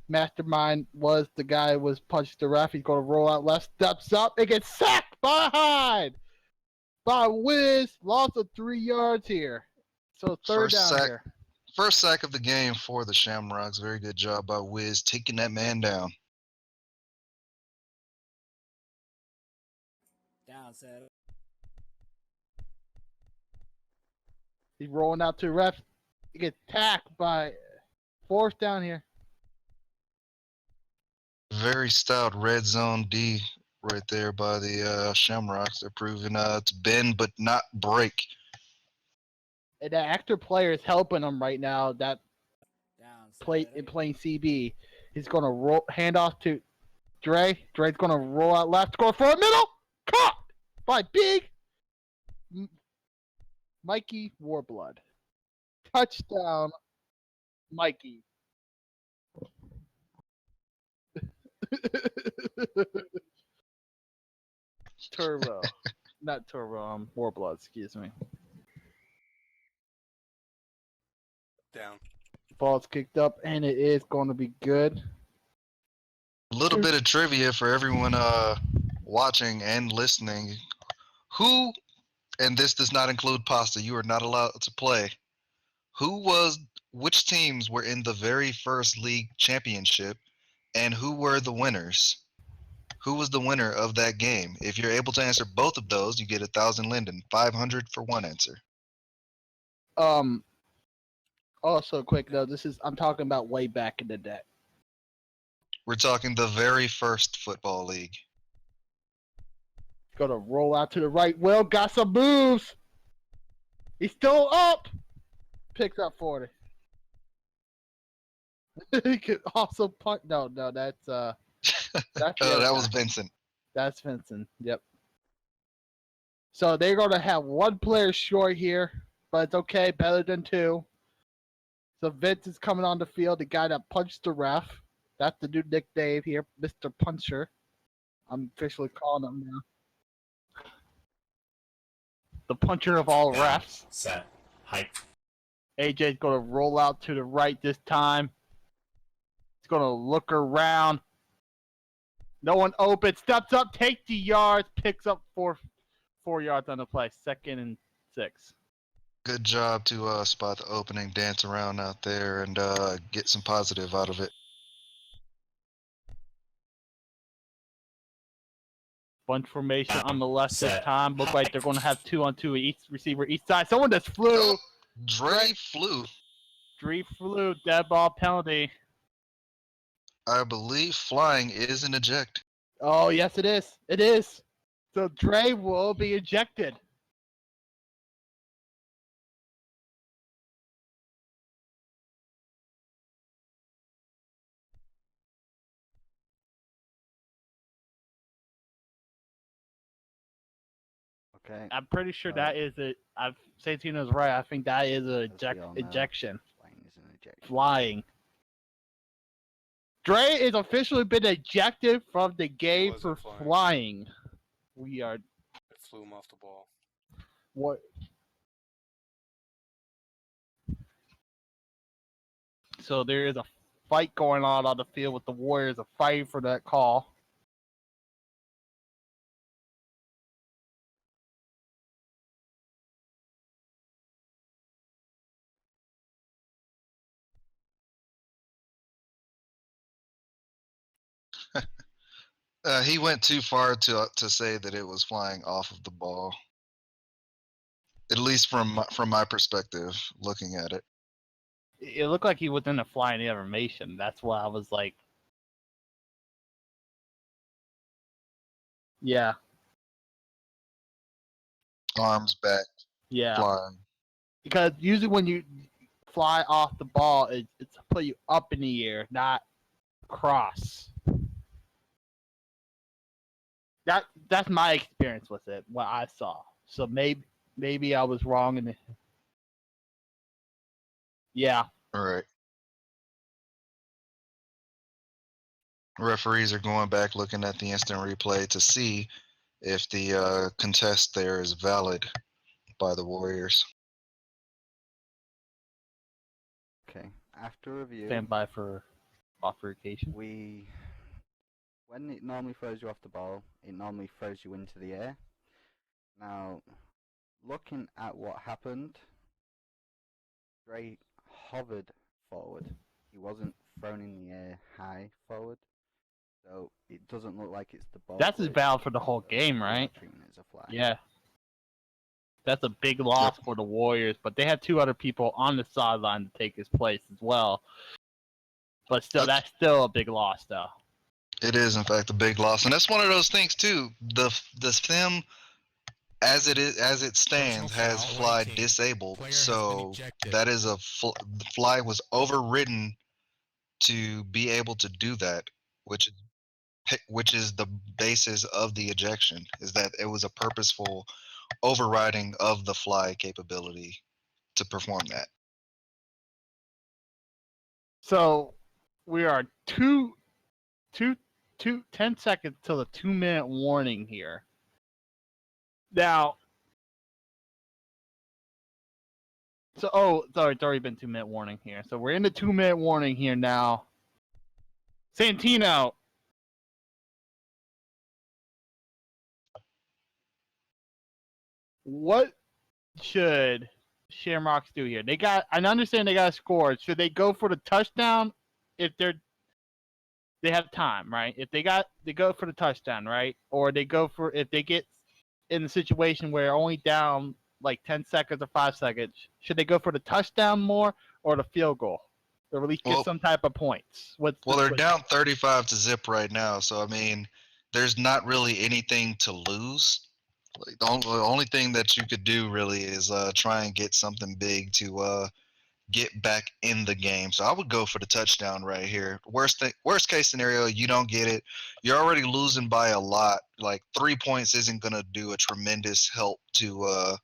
Mastermind was the guy who was punched the ref. He's going to roll out left, steps up, and gets sacked behind by Wiz. Loss of 3 yards here. So 3rd down here. First sack of the game for the Shamrocks. Very good job by Wiz taking that man down. Down, set. He's rolling out to refs. He gets tacked by 4th down here. Very stout red zone D right there by the Shamrocks. They're proving to bend but not break. And the actor player is helping him right now. That Down, playing CB. He's going to hand off to Dre. Dre's going to roll out left, go for a middle. Caught by big Mikey Warblood. Touchdown, Mikey. Turbo. Not Turbo, Warblood, excuse me. Down. Ball's kicked up, and it is going to be good. A little bit of trivia for everyone watching and listening. Who, and this does not include Pasta, you are not allowed to play. Which teams were in the very first league championship, and who were the winners? Who was the winner of that game? If you're able to answer both of those, you get 1,000 Linden, 500 for one answer. Also, quick note. I'm talking about way back in the day. We're talking the very first football league. Gonna roll out to the right. Will got some moves. He's still up. Picks up 40. He could also punt. No, that's the other That guy. was Vincent. That's Vincent. Yep. So they're gonna have one player short here, but it's okay. Better than two. So Vince is coming on the field. The guy that punched the ref. That's the new nickname here, Mr. Puncher. I'm officially calling him now. The puncher of all Down, refs. set, hype. AJ's going to roll out to the right this time. He's going to look around. No one open. Steps up, takes the yards, picks up four yards on the play. 2nd and 6. Good job to spot the opening, dance around out there, and get some positive out of it. Bunch formation on the left this Set. time. Look like they're going to have 2-on-2 each receiver each side. Someone just flew. Oh, Dre flew. Dre flew. Dead ball penalty. I believe flying is an eject. Oh, yes, it is. It is. So Dre will be ejected. Okay. I'm pretty sure that is it. Santino's right. I think that is an As we all know, ejection. Flying is an ejection. Flying. Dre is officially been ejected from the game for wasn't flying. We are It flew him off the ball. what? So there is a fight going on the field with the Warriors. A fight for that call. He went too far to say that it was flying off of the ball. At least from my perspective, looking at it. It looked like he was in a flying animation. That's why I was like, yeah, Arms back, yeah. flying. Because usually when you fly off the ball, it's to put you up in the air, not cross. That's my experience with it, what I saw. So maybe I was wrong in it. Yeah. All right. Referees are going back looking at the instant replay to see if the contest there is valid by the Warriors. Okay. After review, Stand by for authorization. when it normally throws you off the ball, it normally throws you into the air. Now, looking at what happened, Dre hovered forward. He wasn't thrown in the air high forward. So it doesn't look like it's the ball. That's as valid for the whole game, right? Treatment as a fly. Yeah. That's a big loss for the Warriors, but they had 2 other people on the sideline to take his place as well. But still, that's still a big loss, though. It is, in fact, a big loss, and that's one of those things too. The sim, as it stands, has fly disabled. So that is the fly was overridden to be able to do that, which is the basis of the ejection. Is that it was a purposeful overriding of the fly capability to perform that. So we are 10 seconds till the 2-minute warning here. Now, sorry, it's already been 2-minute warning here. So we're in the 2-minute warning here now. Santino. What should Shamrocks do here? I understand they got a score. Should they go for the touchdown if they have time, right? If they go for the touchdown, right? Or they go for if they get in the situation where only down like 10 seconds or 5 seconds, should they go for the touchdown more or the field goal? Or at least get Well- some type of points. What's Well, the they're twist? down 35-0 right now, so I mean, there's not really anything to lose. Like the only thing that you could do really is try and get something big to get back in the game. So I would go for the touchdown right here. Worst case scenario, you don't get it. You're already losing by a lot. Like 3 points isn't gonna do a tremendous help to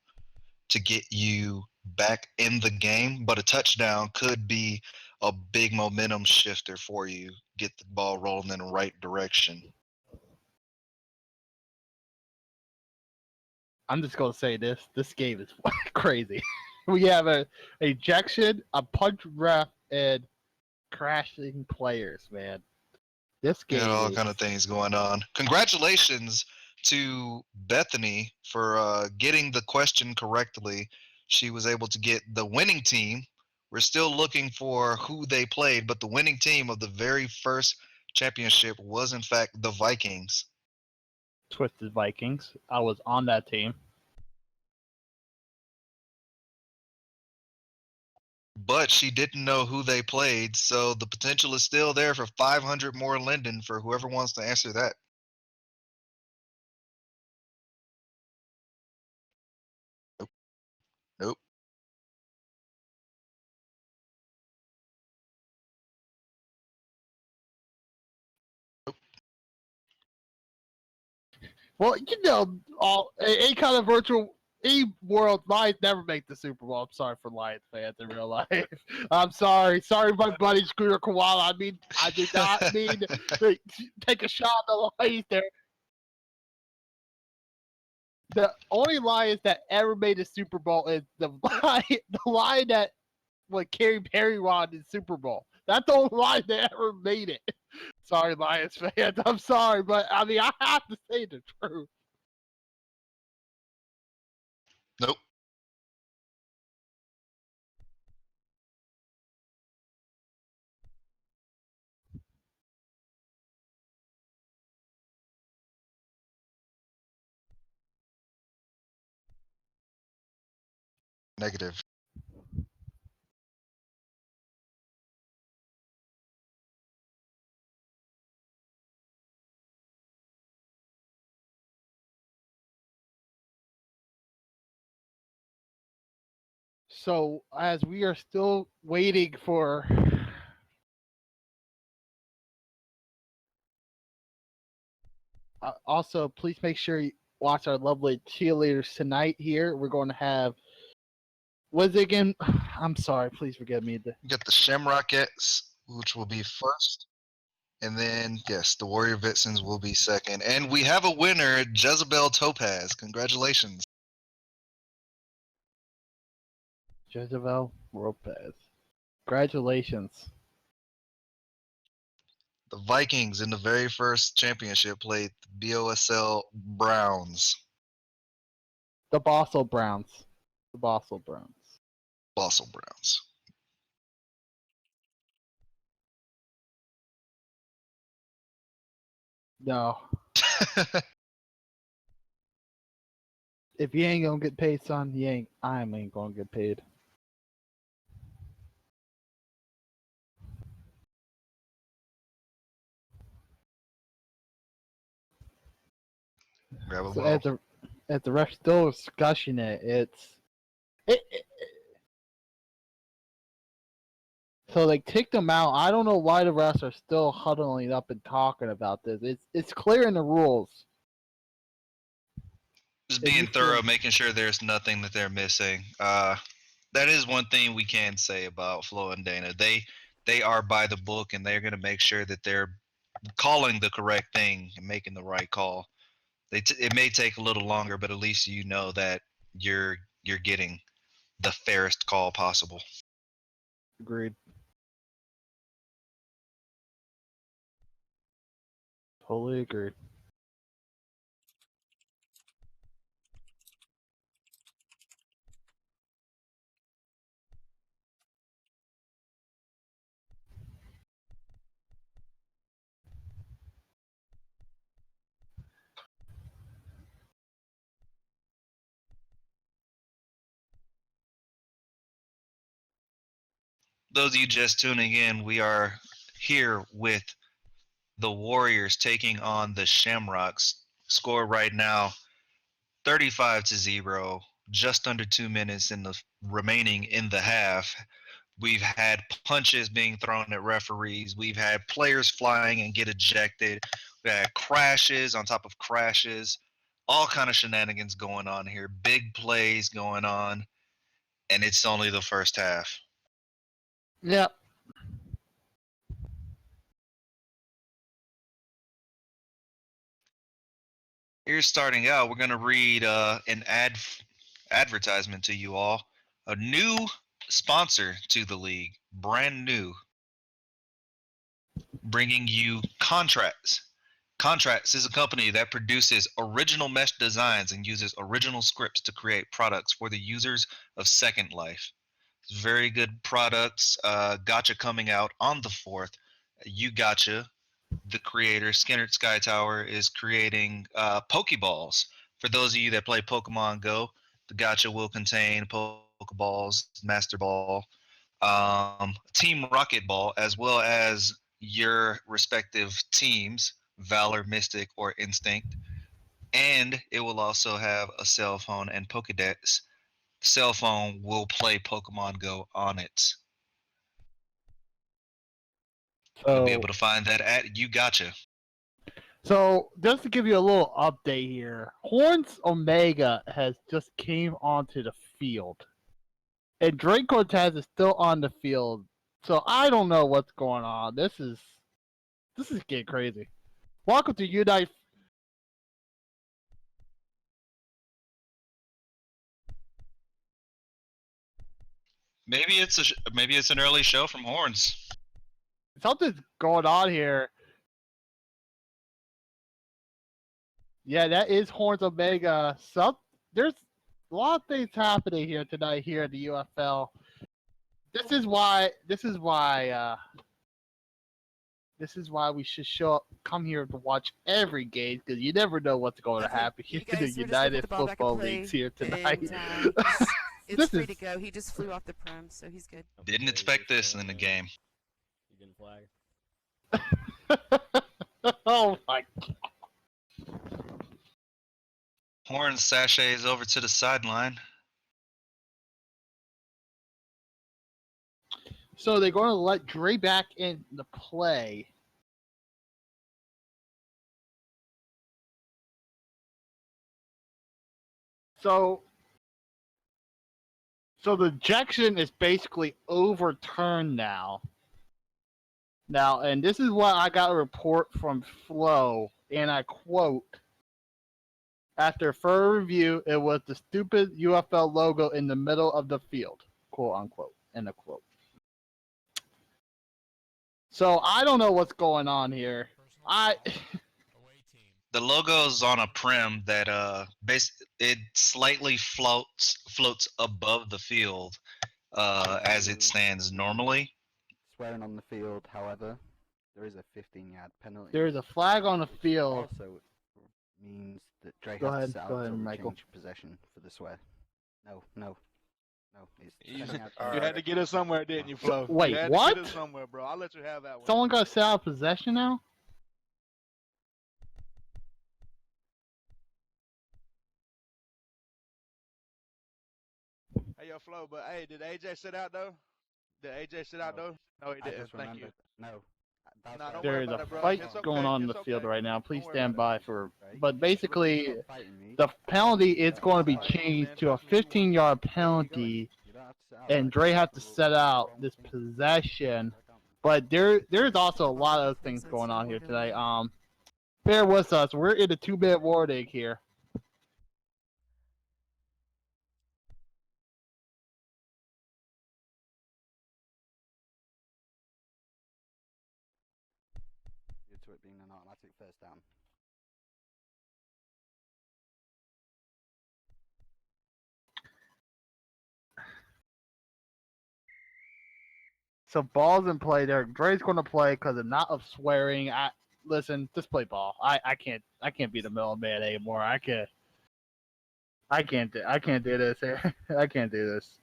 get you back in the game, but a touchdown could be a big momentum shifter for you. Get the ball rolling in the right direction. I'm just gonna say this. This game is crazy. We have a ejection, a punch ref, and crashing players, man. This game Got all is kind of things going on. Congratulations to Bethany for getting the question correctly. She was able to get the winning team. We're still looking for who they played, but the winning team of the very first championship was in fact the Vikings. Twisted Vikings. I was on that team. But she didn't know who they played, so the potential is still there for 500 more Linden for whoever wants to answer that. Nope. Nope. Well, you know, any kind of virtual world, Lions never make the Super Bowl. I'm sorry for Lions fans in real life. I'm sorry. Sorry, my buddy Scooter Koala. I did not mean to take a shot at the Lions there. The only Lions that ever made a Super Bowl is the lion that like carried Perry Ron in Super Bowl. That's the only lion that ever made it. Sorry, Lions fans. I'm sorry, but I mean I have to say the truth. Nope. Negative. So as we are still waiting for also please make sure you watch our lovely cheerleaders tonight here. We're going to have what is it again? I'm sorry, please forgive me. You got the Shamrocks, which will be first. And then, yes, the Warrior Vixens will be second. And we have a winner, Jezebel Topaz. Congratulations. Jezebel Lopez. Congratulations. The Vikings in the very first championship played the BOSL Browns. The Bossel Browns. The Bossel Browns. Bossel Browns. No. If you ain't gonna get paid, son, I ain't gonna get paid. Grab a So bottle. as the ref still discussing it, so they kicked them out. I don't know why the refs are still huddling up and talking about this. It's clear in the rules. Just If you being thorough, feel- making sure there's nothing that they're missing. That is one thing we can say about Flo and Dana. They are by the book, and they're going to make sure that they're calling the correct thing and making the right call. It may take a little longer, but at least you know that you're getting the fairest call possible. Agreed. Totally agreed. those of you just tuning in, we are here with the Warriors taking on the Shamrocks. Score right now 35-0. Just under 2 minutes in the remaining in the half. We've had punches being thrown at referees. We've had players flying and get ejected. We had crashes on top of crashes. All kind of shenanigans going on here. Big plays going on, and it's only the first half. Yep. Here's starting out. We're gonna read an advertisement to you all. A new sponsor to the league, brand new, bringing you Contracts. Contracts is a company that produces original mesh designs and uses original scripts to create products for the users of Second Life. It's very good products. Gotcha coming out on the 4th. You Gotcha, the creator, Skinner Sky Tower, is creating Pokeballs. For those of you that play Pokemon Go, the Gotcha will contain Pokeballs, Master Ball, Team Rocket Ball, as well as your respective teams, Valor, Mystic, or Instinct. And it will also have a cell phone and Pokedex. Cell phone will play Pokemon Go on it. You'll be able to find that at You Gotcha. So just to give you a little update here, Horns Omega has just came onto the field, and Drake Cortez is still on the field. So I don't know what's going on. This is getting crazy. Welcome to Unite. Maybe it's an early show from Horns. Something's going on here. Yeah, that is Horns Omega. There's a lot of things happening here tonight here at the UFL. This is why we should come here to watch every game, because you never know what's going to happen here in the United Football Leagues here tonight. It's free to go. He just flew off the prem, so he's good. Didn't expect this in the game. You didn't flag. Oh my god. Horns sachets over to the sideline. So they're going to let Dre back in the play. So the ejection is basically overturned now. And this is what I got a report from Flo, and I quote, "After further review, it was the stupid UFL logo in the middle of the field," quote unquote, end of quote. So I don't know what's going on here. The logo's on a prim that it slightly floats above the field as it stands normally. Swearing on the field, however, there is a 15-yard penalty. There is a flag on the field. Also means that Dre Go has ahead, to set go out ahead, to Michael. change possession for the swear. No. It's You 10 yards had to get us somewhere, didn't you, Flo? Wait, you had what? To get us somewhere, bro. I'll let you have that one. Someone got set out of possession now? Hey, yo, Flo, but hey, did AJ sit out though? Did AJ sit out though? No, he I didn't. just Thank remembered. you. No. That's Nah, right. don't There worry is about a it, bro. fight It's okay. going on in It's the field okay. right now. Please Don't worry stand about by it. for. Right? But basically, Stop fighting me. the penalty is Yeah, going to be that's fine. changed to a Trust me, you won. 15-yard Where are you penalty, going? You don't have to sit out, and right? Dre has to So set what's out wrong this with me? possession. I can't- But there's also a lot of things going on here tonight. Bear with us. We're in a 2-minute warning here. Due to it being an automatic first down. So ball's in play there. Dre's going to play because of not of swearing. Listen, just play ball. I can't be the middleman anymore. I can't do this here. I can't do this.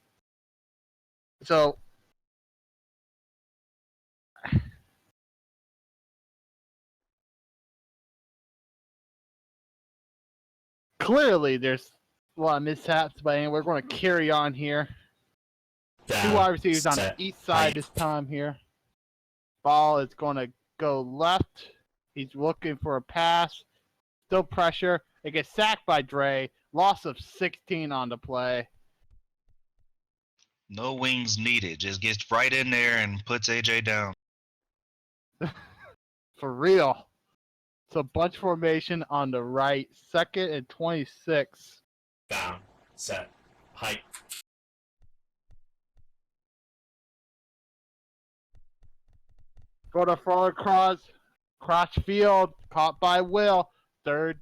So clearly there's a lot of mishaps, but we're going to carry on here. Down, Two wide receivers on the set, east side height. this time here. Ball is going to go left. He's looking for a pass. Still pressure. It gets sacked by Dre. Loss of 16 on the play. No wings needed. Just gets right in there and puts AJ down. For real. So bunch formation on the right. 2nd and 26. Down, set, height. Go to forward cross field, caught by Will. Third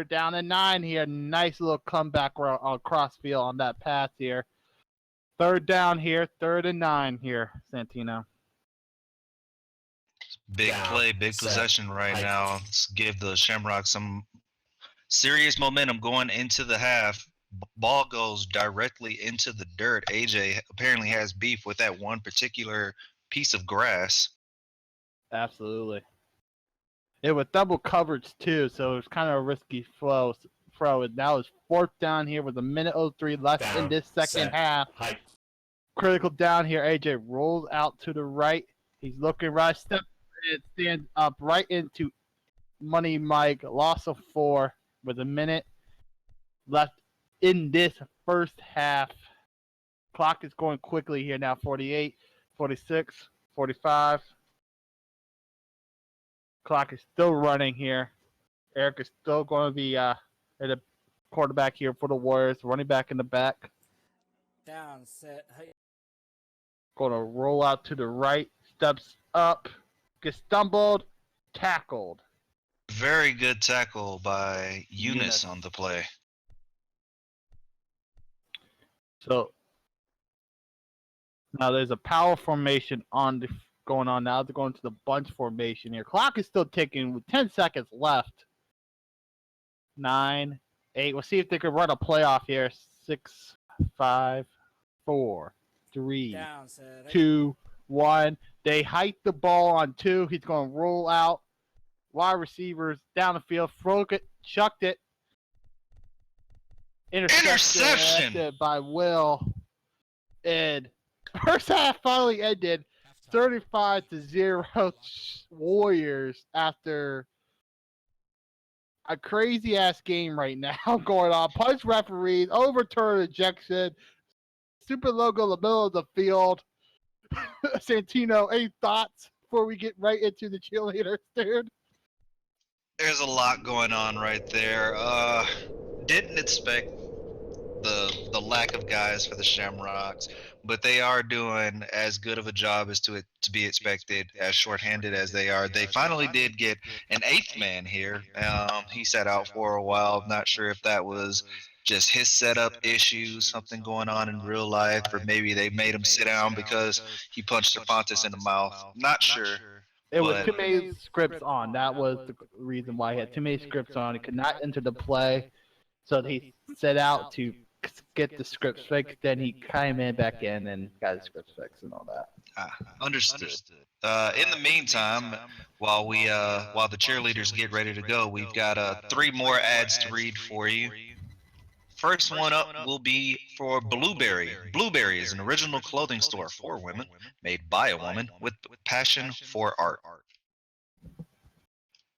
down and 9 here. Nice little comeback on cross field on that pass here. Third down here, 3rd and 9 here, Santino. Big Down, play, big set, possession right height. now. Let's give the Shamrocks some serious momentum going into the half. Ball goes directly into the dirt. AJ apparently has beef with that one particular piece of grass. Absolutely. It was double coverage too, so it was kind of a risky throw. And now it's 4th down here with a minute 03 left Down, in this second set, half. height. Critical down here. AJ rolls out to the right. He's looking right. Step and stands up right into Money Mike. Loss of 4 with a minute left in this first half. Clock is going quickly here now. 48, 46, 45. Clock is still running here. Eric is still going to be the quarterback here for the Warriors. Running back in the back. Down, set, height. Going to roll out to the right. Steps up. Gets stumbled. Tackled. Very good tackle by Eunice on the play. So now there's a power formation going on now. They're going to the bunch formation here. Clock is still ticking with 10 seconds left. 9, 8. We'll see if they can run a playoff here. 6, 5, 4, 3, Down, set, height. 2, 1. They hike the ball on 2. He's going to roll out. Wide receivers down the field. Throw it. Chucked it. Interception by Will. And first half finally ended 35-0 Warriors after a crazy ass game right now going on. Punch referees, overturn ejection, super logo in the middle of the field. Santino, any thoughts before we get right into the cheerleaders, dude? There's a lot going on right there. Didn't expect the lack of guys for the Shamrocks, but they are doing as good of a job as to be expected, as shorthanded as they are. They finally did get an 8th man here. He sat out for a while. Not sure if that was just his setup issues, something going on in real life, or maybe they made him sit down because he punched Cervantes in the mouth. Not sure. It was too many scripts on. That was the reason why he had too many scripts on. He could not enter the play, so he set out to get the scripts fixed. Then he came back in and got his scripts fixed and all that. Understood. In the meantime, while the cheerleaders get ready to go, we've got 3 more ads to read for you. First one up will be for Blueberry. Blueberry is an original clothing store for women, made by a woman with passion for art.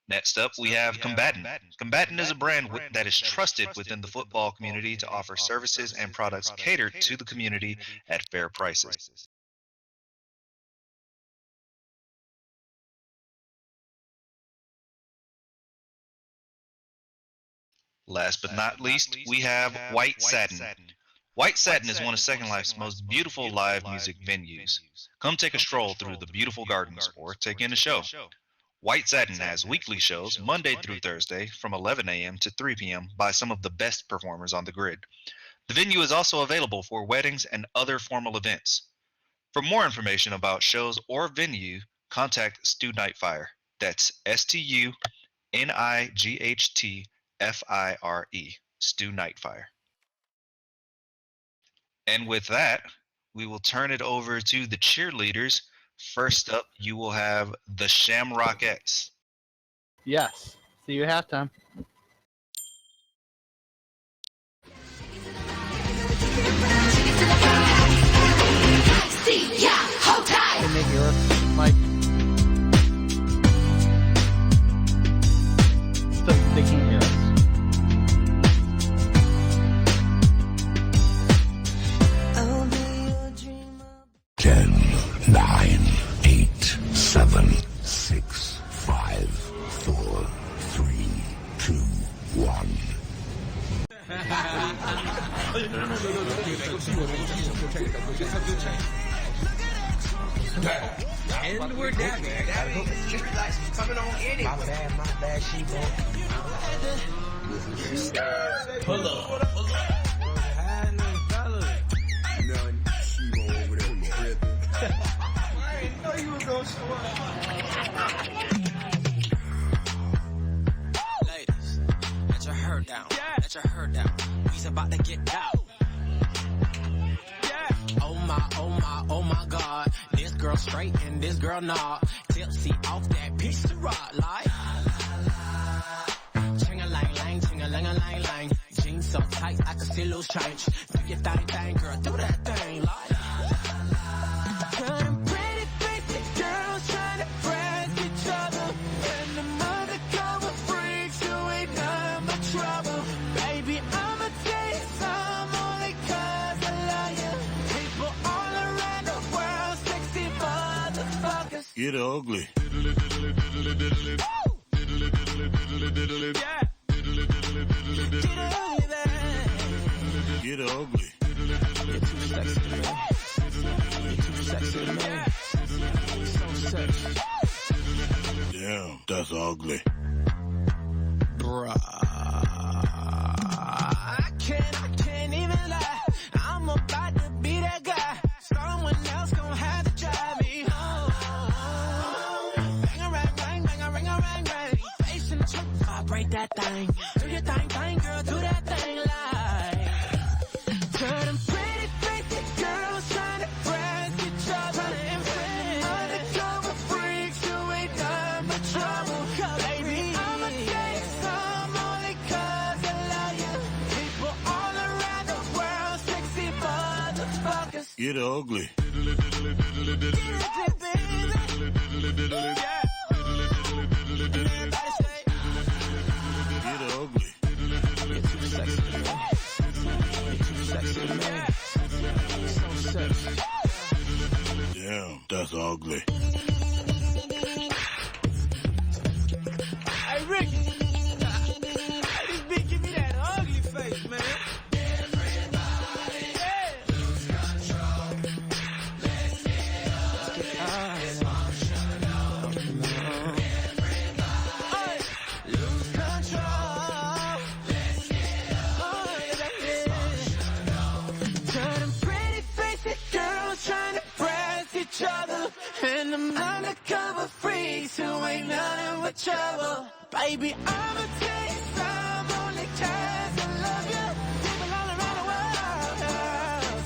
Next up, we have Combatant. Combatant is a brand that is trusted within the football community to offer services and products catered to the community at fair prices. Last but not least, we have White Satin. White Satin is one of Second Life's most beautiful live music venues. Come take a stroll through the beautiful gardens or take in a show. White Satin has weekly shows Monday through Thursday from 11 a.m. to 3 p.m. by some of the best performers on the grid. The venue is also available for weddings and other formal events. For more information about shows or venue, contact Stu Nightfire. That's STUNIGHTFIRE, Stu Nightfire. And with that, we will turn it over to the cheerleaders. First up, you will have the Shamrockettes. Yes. See you at halftime. were that bad. That ain't just relax. Coming on in it. My bad, she won't. Pull up. None. She won't over there tripping. I didn't know you were gonna show up. Ladies, let your hair down. Let your hair down. He's about to get down. Oh my God. This girl straight and this girl not. Tipsy off that piece of rock like. Ching-a-lang-lang, ching-a-lang-a-lang-lang. Jeans so tight I can see loose change. Do your thing, girl, do that thing like. Them pretty basic girls trying to brag each other. And the undercover freaks who ain't none but trouble. Baby, I'ma tell you some only 'cause I love you. People all around the world, sexy motherfuckers. Get ugly. Yeah. Get ugly. You're too sexy to me. You're too sexy to me. So sexy. Damn, that's ugly. Bruh. I can't even lie. I'm about to be that guy. Someone else gonna have to drive me home. Bang-a-rang-rang, bang-a-ring-a-rang-rang. Facing the truth, vibrate that thing. Do your thing, girl, do that thing like. Girl, them pretty basic girls trying to brag each other. Undercover freaks who ain't none but trouble. Baby, I'ma tell you some only 'cause I love you. People all around the world, sexy motherfuckers. Get ugly. Everybody say, Get ugly. you're too sexy to me. You're too sexy to me. So sexy. Damn, that's ugly. Hey, Ricky. Hey, this bitch give me that ugly face, man. Lose control. Turn them pretty faced girls trying to press each other. And them undercover freaks who ain't nothing but trouble. Baby, I'ma tell you some only 'cause I love you. People all around the world,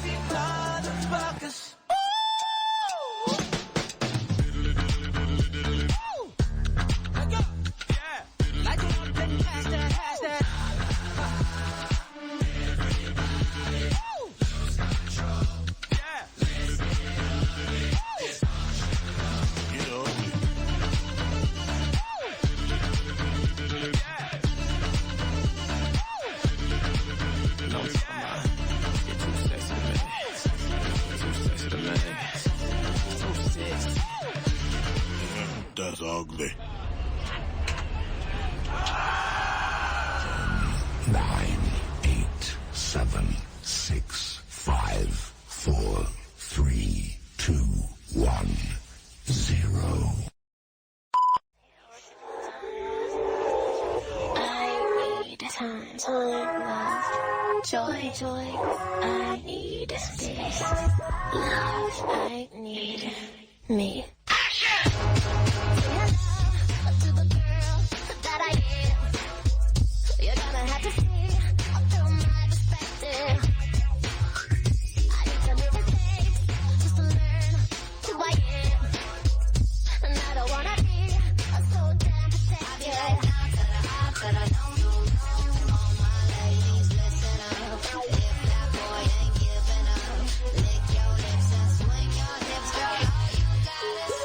see motherfuckers. Ooh. Let go. Yeah. Like it up and hashtag. Yeah. Get ugly. No, it's fine. You're too sexy to me. Too sexy to me. So sexy. Damn, that's ugly. 9, 8, 7, 6, 5, 4, 3, 2, 1, 0. I need time, love, joy. I need space, love. I need me. To the girl that I am, you're gonna have to see through my perspective. I need to make mistakes just to learn who I am, and I don't wanna be so damn protected. All my ladies, listen up. If that boy ain't giving up, lick your lips and swing your hips, girl. All you got is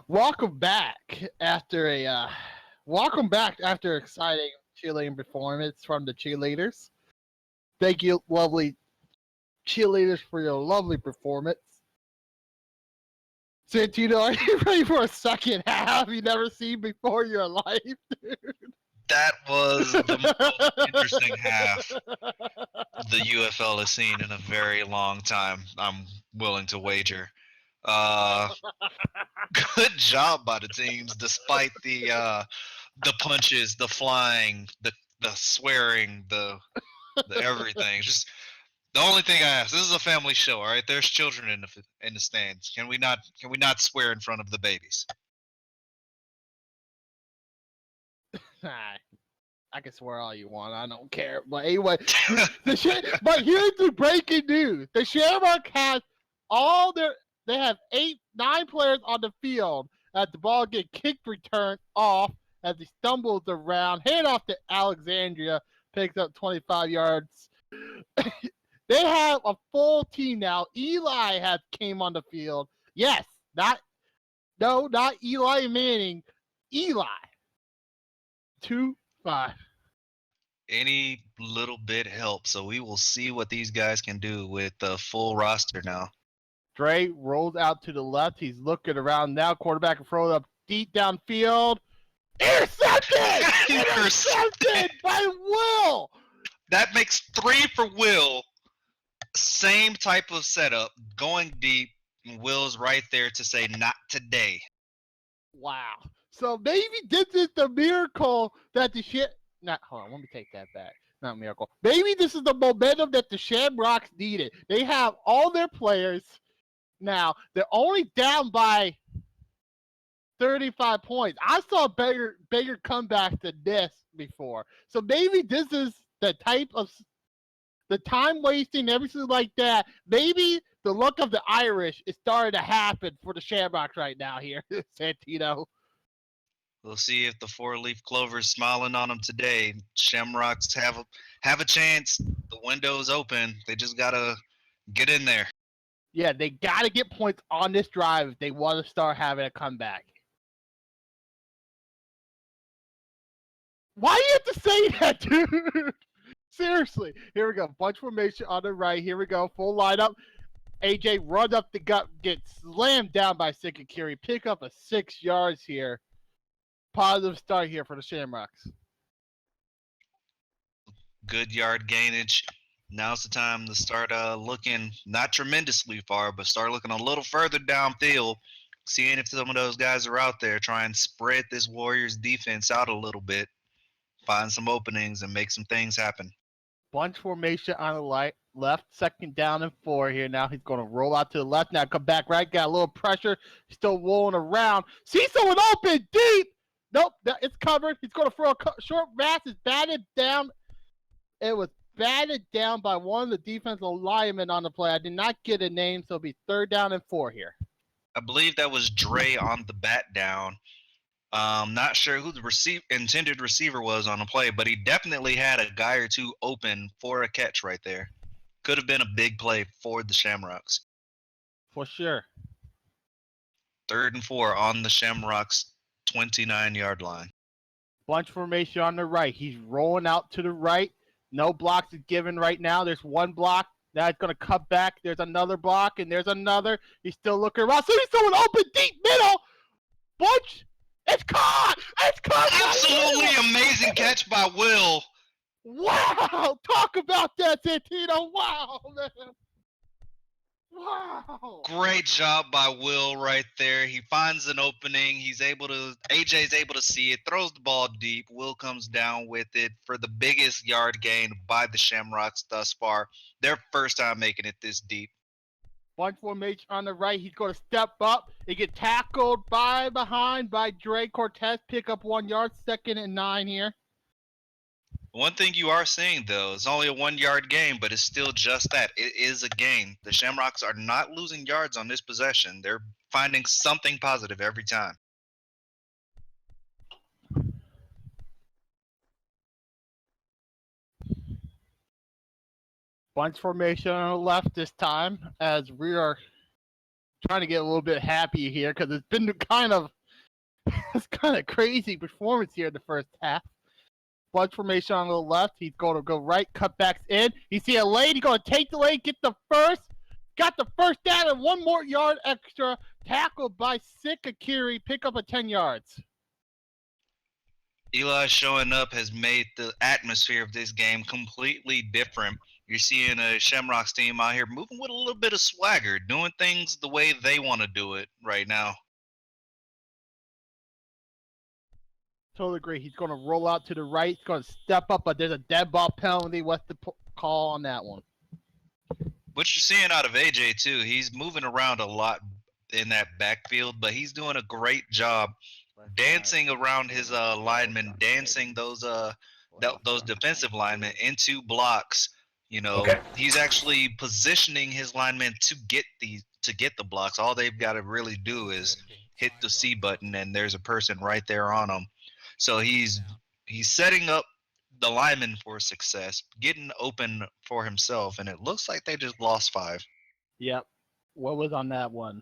welcome back after a exciting cheerleading performance from the cheerleaders. Thank you, lovely cheerleaders, for your lovely performance. Santino, are you ready for a second half you never seen before in your life, dude? That was the most interesting half the UFL has seen in a very long time. I'm willing to wager. Good job by the teams, despite the punches, the flying, the swearing, the everything. Just the only thing I ask. This is a family show, all right? There's children in the stands. Can we not swear in front of the babies? I can swear all you want. I don't care. But anyway, but here's the breaking news: the Shamrock has they have 9 players on the field as the ball get kicked, returned off as he stumbles around, hand off to Alexandria, picks up 25 yards. They have a full team now. Eli has came on the field. Yes, not Eli Manning. Eli. 2-5. Any little bit helps, so we will see what these guys can do with the full roster now. Dre rolls out to the left. He's looking around now. Quarterback and throw it up deep downfield. Intercepted! Intercepted by Will! That makes 3 for Will. Same type of setup, going deep. Will's right there to say, not today. Wow. So maybe this is the miracle that the shit. Not, hold on, let me take that back. Not miracle. Maybe this is the momentum that the Shamrocks needed. They have all their players now. They're only down by 35 points. I saw bigger comebacks than this before. So maybe this is the type of the time wasting, everything like that. Maybe the luck of the Irish is starting to happen for the Shamrocks right now here, Santino. We'll see if the 4-leaf clover's smiling on them today. Shamrocks have a chance. The window's open. They just gotta get in there. Yeah, they gotta get points on this drive if they want to start having a comeback. Why do you have to say that, dude? Seriously. Here we go. Bunch formation on the right. Here we go. Full lineup. AJ runs up the gut, gets slammed down by Sikakiri. Pick up a 6 yards here. Positive start here for the Shamrocks. Good yard gainage. Now's the time to start looking not tremendously far, but start looking a little further downfield, seeing if some of those guys are out there. Try and spread this Warriors defense out a little bit, find some openings, and make some things happen. Bunch formation on the left, 2nd down and 4 here. Now he's going to roll out to the left. Now come back right, got a little pressure. He's still rolling around. See someone open deep. Nope, it's covered. He's going to throw a short pass. It's batted down. It was batted down by one of the defensive linemen on the play. I did not get a name, so it'll be 3rd down and 4 here. I believe that was Dre on the bat down. Not sure who the intended receiver was on the play, but he definitely had a guy or two open for a catch right there. Could have been a big play for the Shamrocks. For sure. 3rd and 4 on the Shamrocks 29-yard line. Bunch formation on the right. He's rolling out to the right. No blocks is given right now. There's one block. Now it's going to cut back. There's another block, and there's another. He's still looking around. So he's someone open deep middle. Bunch. It's caught. It's caught. Absolutely amazing catch by Will. Wow. Talk about that, Santino. Wow, man. Wow. Great job by Will right there. He finds an opening. AJ's able to see it, throws the ball deep. Will comes down with it for the biggest yard gain by the Shamrocks thus far. Their first time making it this deep. Bunch formation on the right. He's going to step up. He get tackled behind by Dre Cortez. Pick up 1 yard, 2nd and 9 here. One thing you are seeing, though, it's only a 1-yard game, but it's still just that. It is a game. The Shamrocks are not losing yards on this possession. They're finding something positive every time. Bunch formation on the left this time as we are trying to get a little bit happy here because it's been it's kind of crazy performance here in the first half. Bunch formation on the left. He's going to go right, cutbacks in. You see a lane. He's going to take the lane, get the first. Got the first down and 1 more yard extra. Tackled by Sikakiri. Pick up a 10 yards. Eli showing up has made the atmosphere of this game completely different. You're seeing a Shamrocks team out here moving with a little bit of swagger, doing things the way they want to do it right now. Totally agree. He's going to roll out to the right. He's going to step up, but there's a dead ball penalty. What's the call on that one? What you're seeing out of AJ too, he's moving around a lot in that backfield, but he's doing a great job dancing around his linemen, dancing those defensive linemen into blocks. You know, Okay. he's actually positioning his linemen to get the blocks. All they've got to really do is hit the C button, and there's a person right there on them. So he's setting up the lineman for success, getting open for himself, and it looks like they just lost 5. Yep. What was on that one?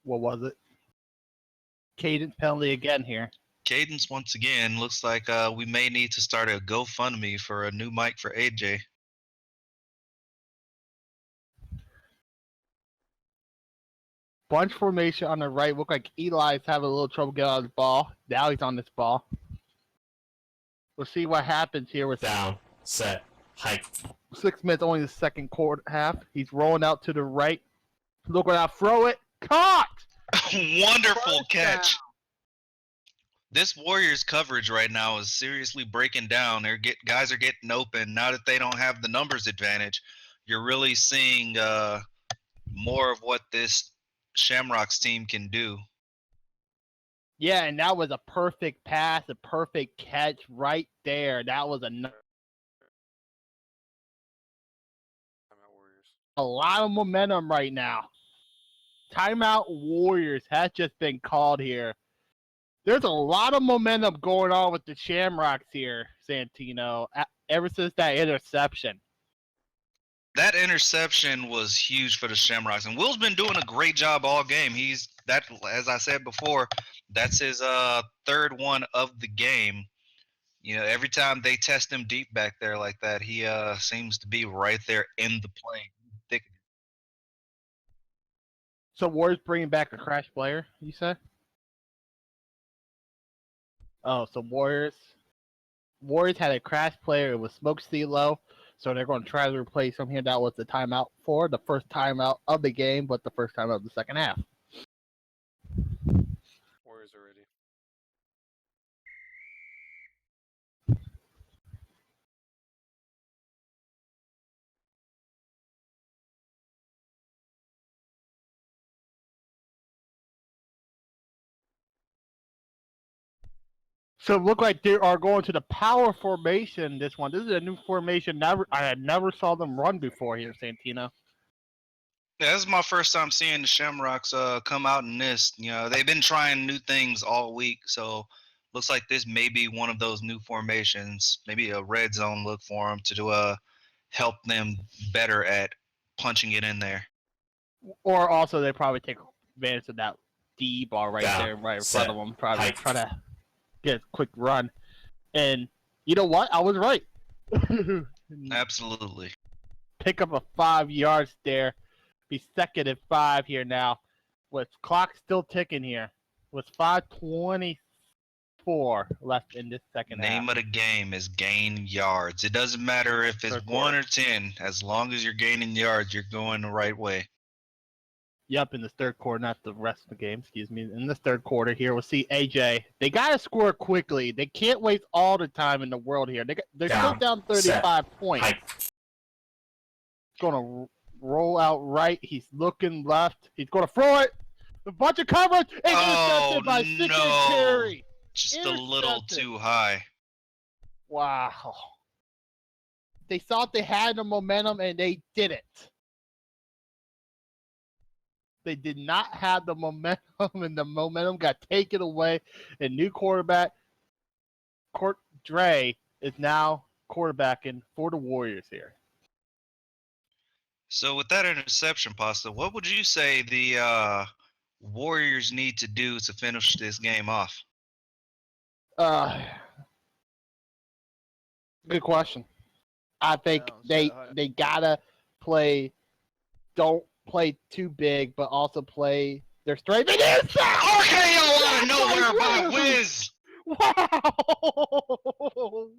What was it? Cadence penalty again here. Cadence once again. Looks like we may need to start a GoFundMe for a new mic for AJ. Bunch formation on the right. Look like Eli's having a little trouble getting on the ball. Now he's on this ball. We'll see what happens here with Down, set, hike. 6 minutes, only the second quarter half. He's rolling out to the right. Looking out, throw it. Caught! Wonderful First catch. down. This Warriors coverage right now is seriously breaking down. Guys are getting open. Now that they don't have the numbers advantage, you're really seeing more of what this Shamrocks team can do. Yeah, and that was a perfect pass, a perfect catch right there. That was a lot of momentum right now. Timeout Warriors has just been called here. There's a lot of momentum going on with the Shamrocks here, Santino, ever since that interception. That interception was huge for the Shamrocks, and Will's been doing a great job all game. As I said before, that's his third one of the game. You know, every time they test him deep back there like that, he seems to be right there in the play. So Warriors bringing back a crash player, you said? Oh, so Warriors had a crash player. It was Smoke Stilo, so they're going to try to replace him here. That was the timeout for the first timeout of the game, but the first timeout of the second half. Warriors are ready. So it looked like they are going to the power formation this one. This is a new formation. I had never saw them run before here, Santino. Yeah, this is my first time seeing the Shamrocks come out in this. You know, they've been trying new things all week, so looks like this may be one of those new formations. Maybe a red zone look for them to help them better at punching it in there. Or also they probably take advantage of that D bar right there, right in front of them. Probably hike. try to get a quick run. And you know what? I was right. Absolutely. Pick up a 5 yards there. Be second and 5 here now. With clock still ticking here. With 5:24 left in this second half. Name of the game is gain yards. It doesn't matter if it's 1 or 10. As long as you're gaining yards, you're going the right way. Yep, in the third quarter, not the rest of the game, excuse me. In this third quarter here, we'll see AJ. They got to score quickly. They can't waste all the time in the world here. They're still down 35 points. Going to roll out right. He's looking left. He's going to throw it. A bunch of coverage. And intercepted by Sikakiri. Just a little too high. Wow. They thought they had the momentum, and they didn't. They did not have the momentum, and the momentum got taken away. And new quarterback, Court Dre, is now quarterbacking for the Warriors here. So with that interception, Pasta, what would you say the Warriors need to do to finish this game off? Good question. I think they gotta play. Don't play too big, but also play their strength. It is RKO out of nowhere by Wiz. Wow!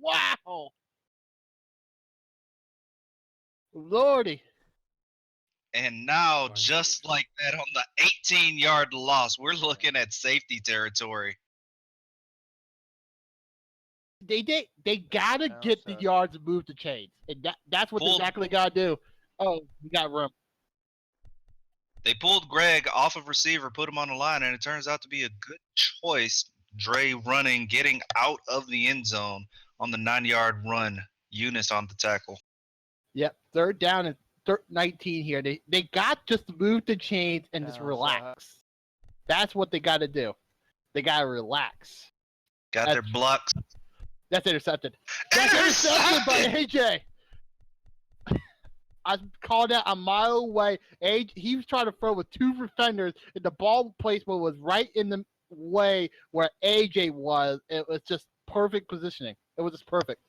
Wow! Lordy! And now, just like that, on the 18-yard loss, we're looking at safety territory. They gotta get the yards and move the chains, and that's what they exactly gotta do. Oh, we got room. They pulled Greg off of receiver, put him on the line, and it turns out to be a good choice. Dre running, getting out of the end zone on the 9-yard run. Eunice on the tackle. Yep, third down and 19 here. They got just to move the chains and just relax. That's what they got to do. They got to relax. Got their blocks. That's intercepted. That's intercepted by AJ. I called that a mile away. He was trying to throw with two defenders, and the ball placement was right in the way where AJ was. It was just perfect positioning. It was just perfect.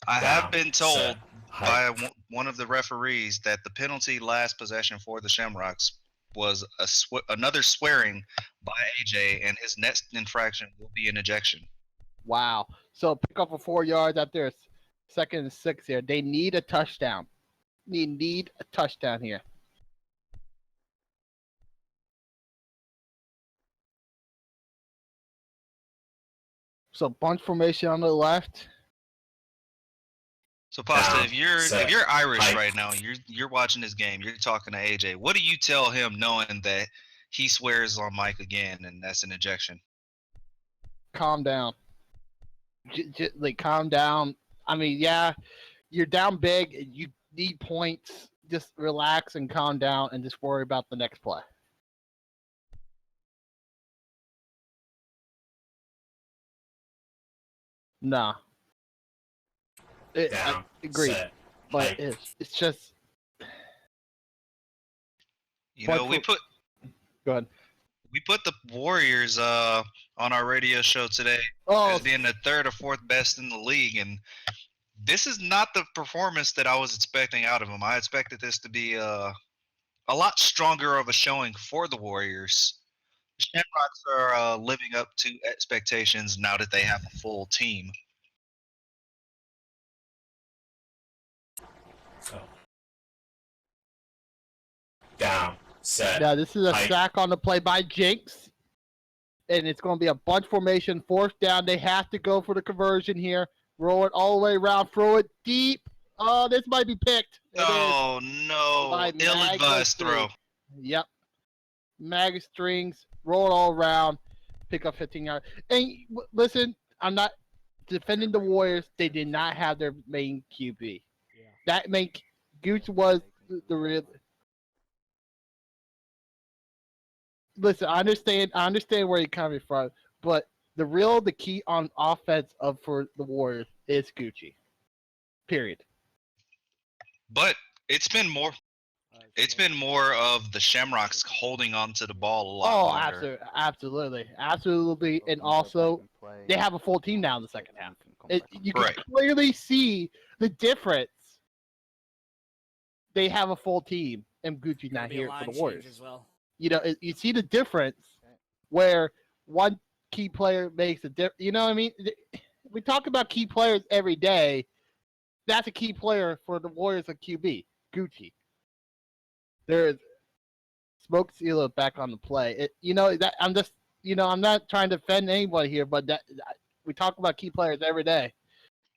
I have been told by one of the referees that the penalty last possession for the Shamrocks was another swearing by AJ, and his next infraction will be an ejection. Wow. So pick up for 4 yards out there. 2nd and 6 here. They need a touchdown. Need a touchdown here. So bunch formation on the left. So Pasta, if you're Irish right now, you're watching this game, you're talking to AJ. What do you tell him knowing that he swears on Mike again and that's an ejection? Calm down. Like calm down. I mean, yeah, you're down big. You need points. Just relax and calm down, and just worry about the next play. Nah. I agree. But it's just. You know, Go ahead. We put the Warriors on our radio show today as being the 3rd or 4th best in the league, and this is not the performance that I was expecting out of them. I expected this to be a lot stronger of a showing for the Warriors. The Shamrocks are living up to expectations now that they have a full team. Down, set. Now this is a sack on the play by Jinx, and it's going to be a bunch formation, 4th down. They have to go for the conversion here. Roll it all the way around, throw it deep. Oh, this might be picked. No, ill-advised throw. Yep. Mag strings, roll it all around, pick up 15 yards. And listen, I'm not defending the Warriors. They did not have their main QB. Yeah. That Gooch was the real. Listen, I understand where you're coming from, but the key on offense for the Warriors is Gucci. Period. But it's been more of the Shamrocks holding on to the ball a lot longer. Absolutely. And also, they have a full team now in the second half. You can clearly see the difference. They have a full team, and Gucci's not here for the Warriors. As well. You know, you see the difference where one key player makes a difference. You know what I mean? We talk about key players every day. That's a key player for the Warriors of QB, Gucci. There's Smoke Sealer back on the play. I'm not trying to offend anybody here, but we talk about key players every day.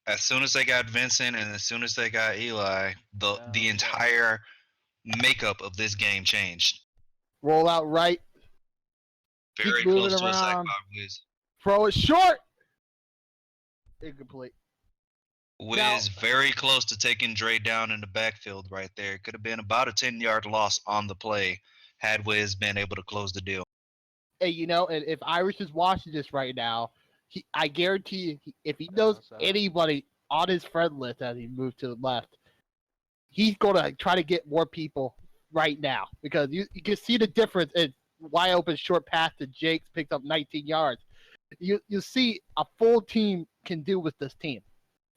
As soon as they got Vincent and as soon as they got Eli, the entire makeup of this game changed. Roll out right. Very close to a sack by Wiz. Throw it short. Incomplete. Wiz very close to taking Dre down in the backfield right there. It could have been about a 10-yard loss on the play had Wiz been able to close the deal. Hey, and if Irish is watching this right now, I guarantee you, if he knows anybody on his friend list as he moved to the left, he's going to try to get more people right now because you can see the difference in wide open short pass to Jakes picked up 19 yards. You see a full team can do with this team.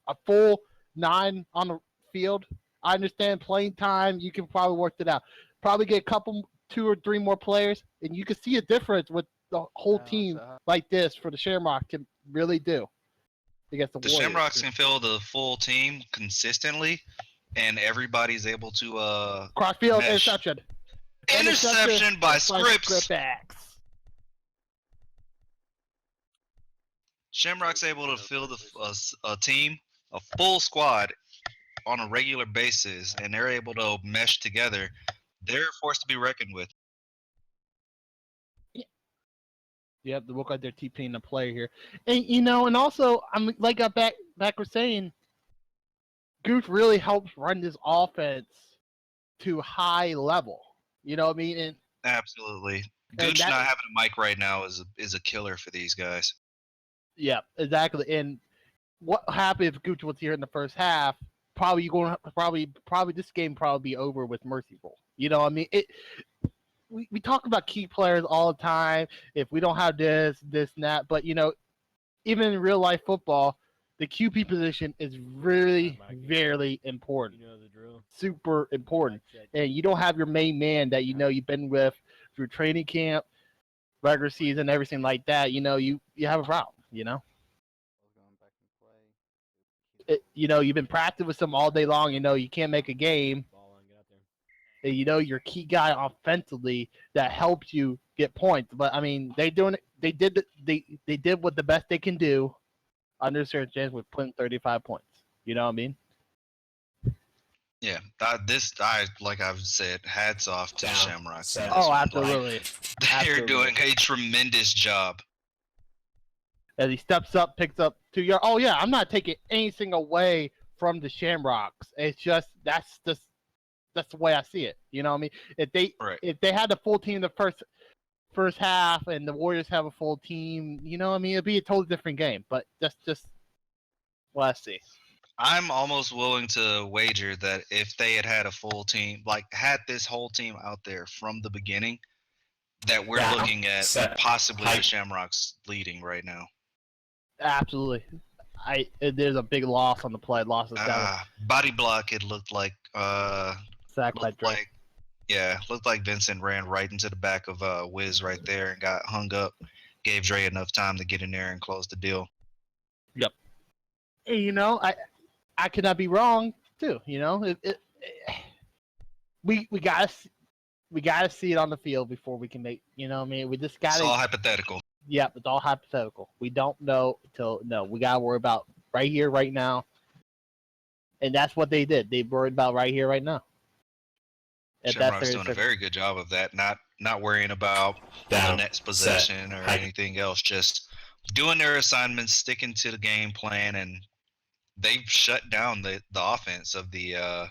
A full 9 on the field. I understand playing time. You can probably work it out. Probably get a couple, 2 or 3 more players, and you can see a difference with the whole team like this for the Shamrocks can really do against the Warriors. Shamrocks can field the full team consistently, and everybody's able to crossfield mesh. interception by Scripps. Scripps. Shamrock's able to field a team, a full squad, on a regular basis, and they're able to mesh together. They're a force to be reckoned with. Yep, they look like they're T-Pain the player here. And and also I'm like I back was saying, Gooch really helps run this offense to high level. You know what I mean? And absolutely. Gooch not having a mic right now is a killer for these guys. Yeah, exactly. And what happened if Gooch was here in the first half? Probably this game probably be over with Mercyful. You know what I mean? We talk about key players all the time. If we don't have this, and that, but even in real life football, the QP position is really very important. You know the drill. Super important. And you don't have your main man that you've been with through training camp, regular season, everything like that. You have a problem. You've been practicing with them all day long. You can't make a game. And your key guy offensively that helps you get points. But I mean, they did what the best they can do under circumstances with putting 35 points. You know what I mean? Yeah, like I've said, hats off to the Shamrocks. Oh, absolutely. They're doing a tremendous job. As he steps up, picks up 2 yards. Oh yeah, I'm not taking anything away from the Shamrocks. It's just that's the way I see it. You know what I mean? If they had the full team the first half and the Warriors have a full team, you know what I mean? It'd be a totally different game. But that's just what I see. I'm almost willing to wager that if they had a full team, like had this whole team out there from the beginning, that we're looking at possibly the Shamrocks leading right now. Absolutely. There's a big loss on the play. Loss of 7. Body block. It looked like sacked by Dre. Looked like Vincent ran right into the back of Wiz right there and got hung up. Gave Dre enough time to get in there and close the deal. Yep. And, I could not be wrong too. We gotta see it on the field before we can make. You know what I mean? We just gotta. It's all hypothetical. Yeah, it's all hypothetical. We don't know we gotta worry about right here, right now. And that's what they did. They worried about right here, right now. Shamrock's doing a very good job of that. Not worrying about the next possession or anything else. Just doing their assignments, sticking to the game plan, and they've shut down the offense of the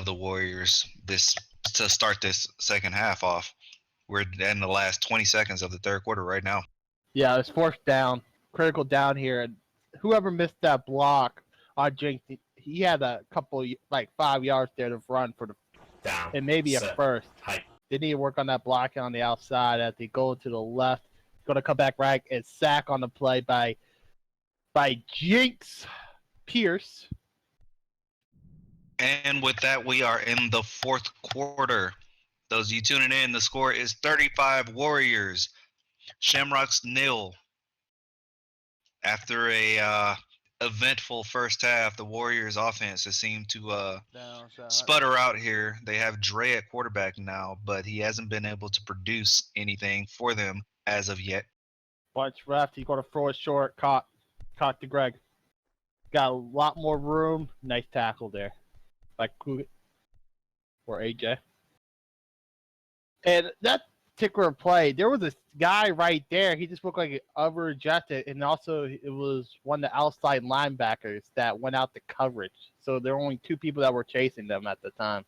Warriors to start this second half off. We're in the last 20 seconds of the third quarter right now. Yeah, it's fourth down, critical down here, and whoever missed that block on Jinx, he had a couple 5 yards there to run for the down and maybe a first. They need to work on that blocking on the outside as they go to the left. Going to come back right and sack on the play by Jinx Pierce. And with that, we are in the fourth quarter. Those of you tuning in, the score is 35 Warriors, Shamrocks 0. After a eventful first half, the Warriors offense has seemed to sputter out here. They have Dre at quarterback now, but he hasn't been able to produce anything for them as of yet. Bunch left. He's going to throw it short. Caught to Greg. Got a lot more room. Nice tackle there by Kugit or AJ. And that particular play, there was a guy right there. He just looked like an over-adjusted, and also it was one of the outside linebackers that went out to coverage. So there were only 2 people that were chasing them at the time.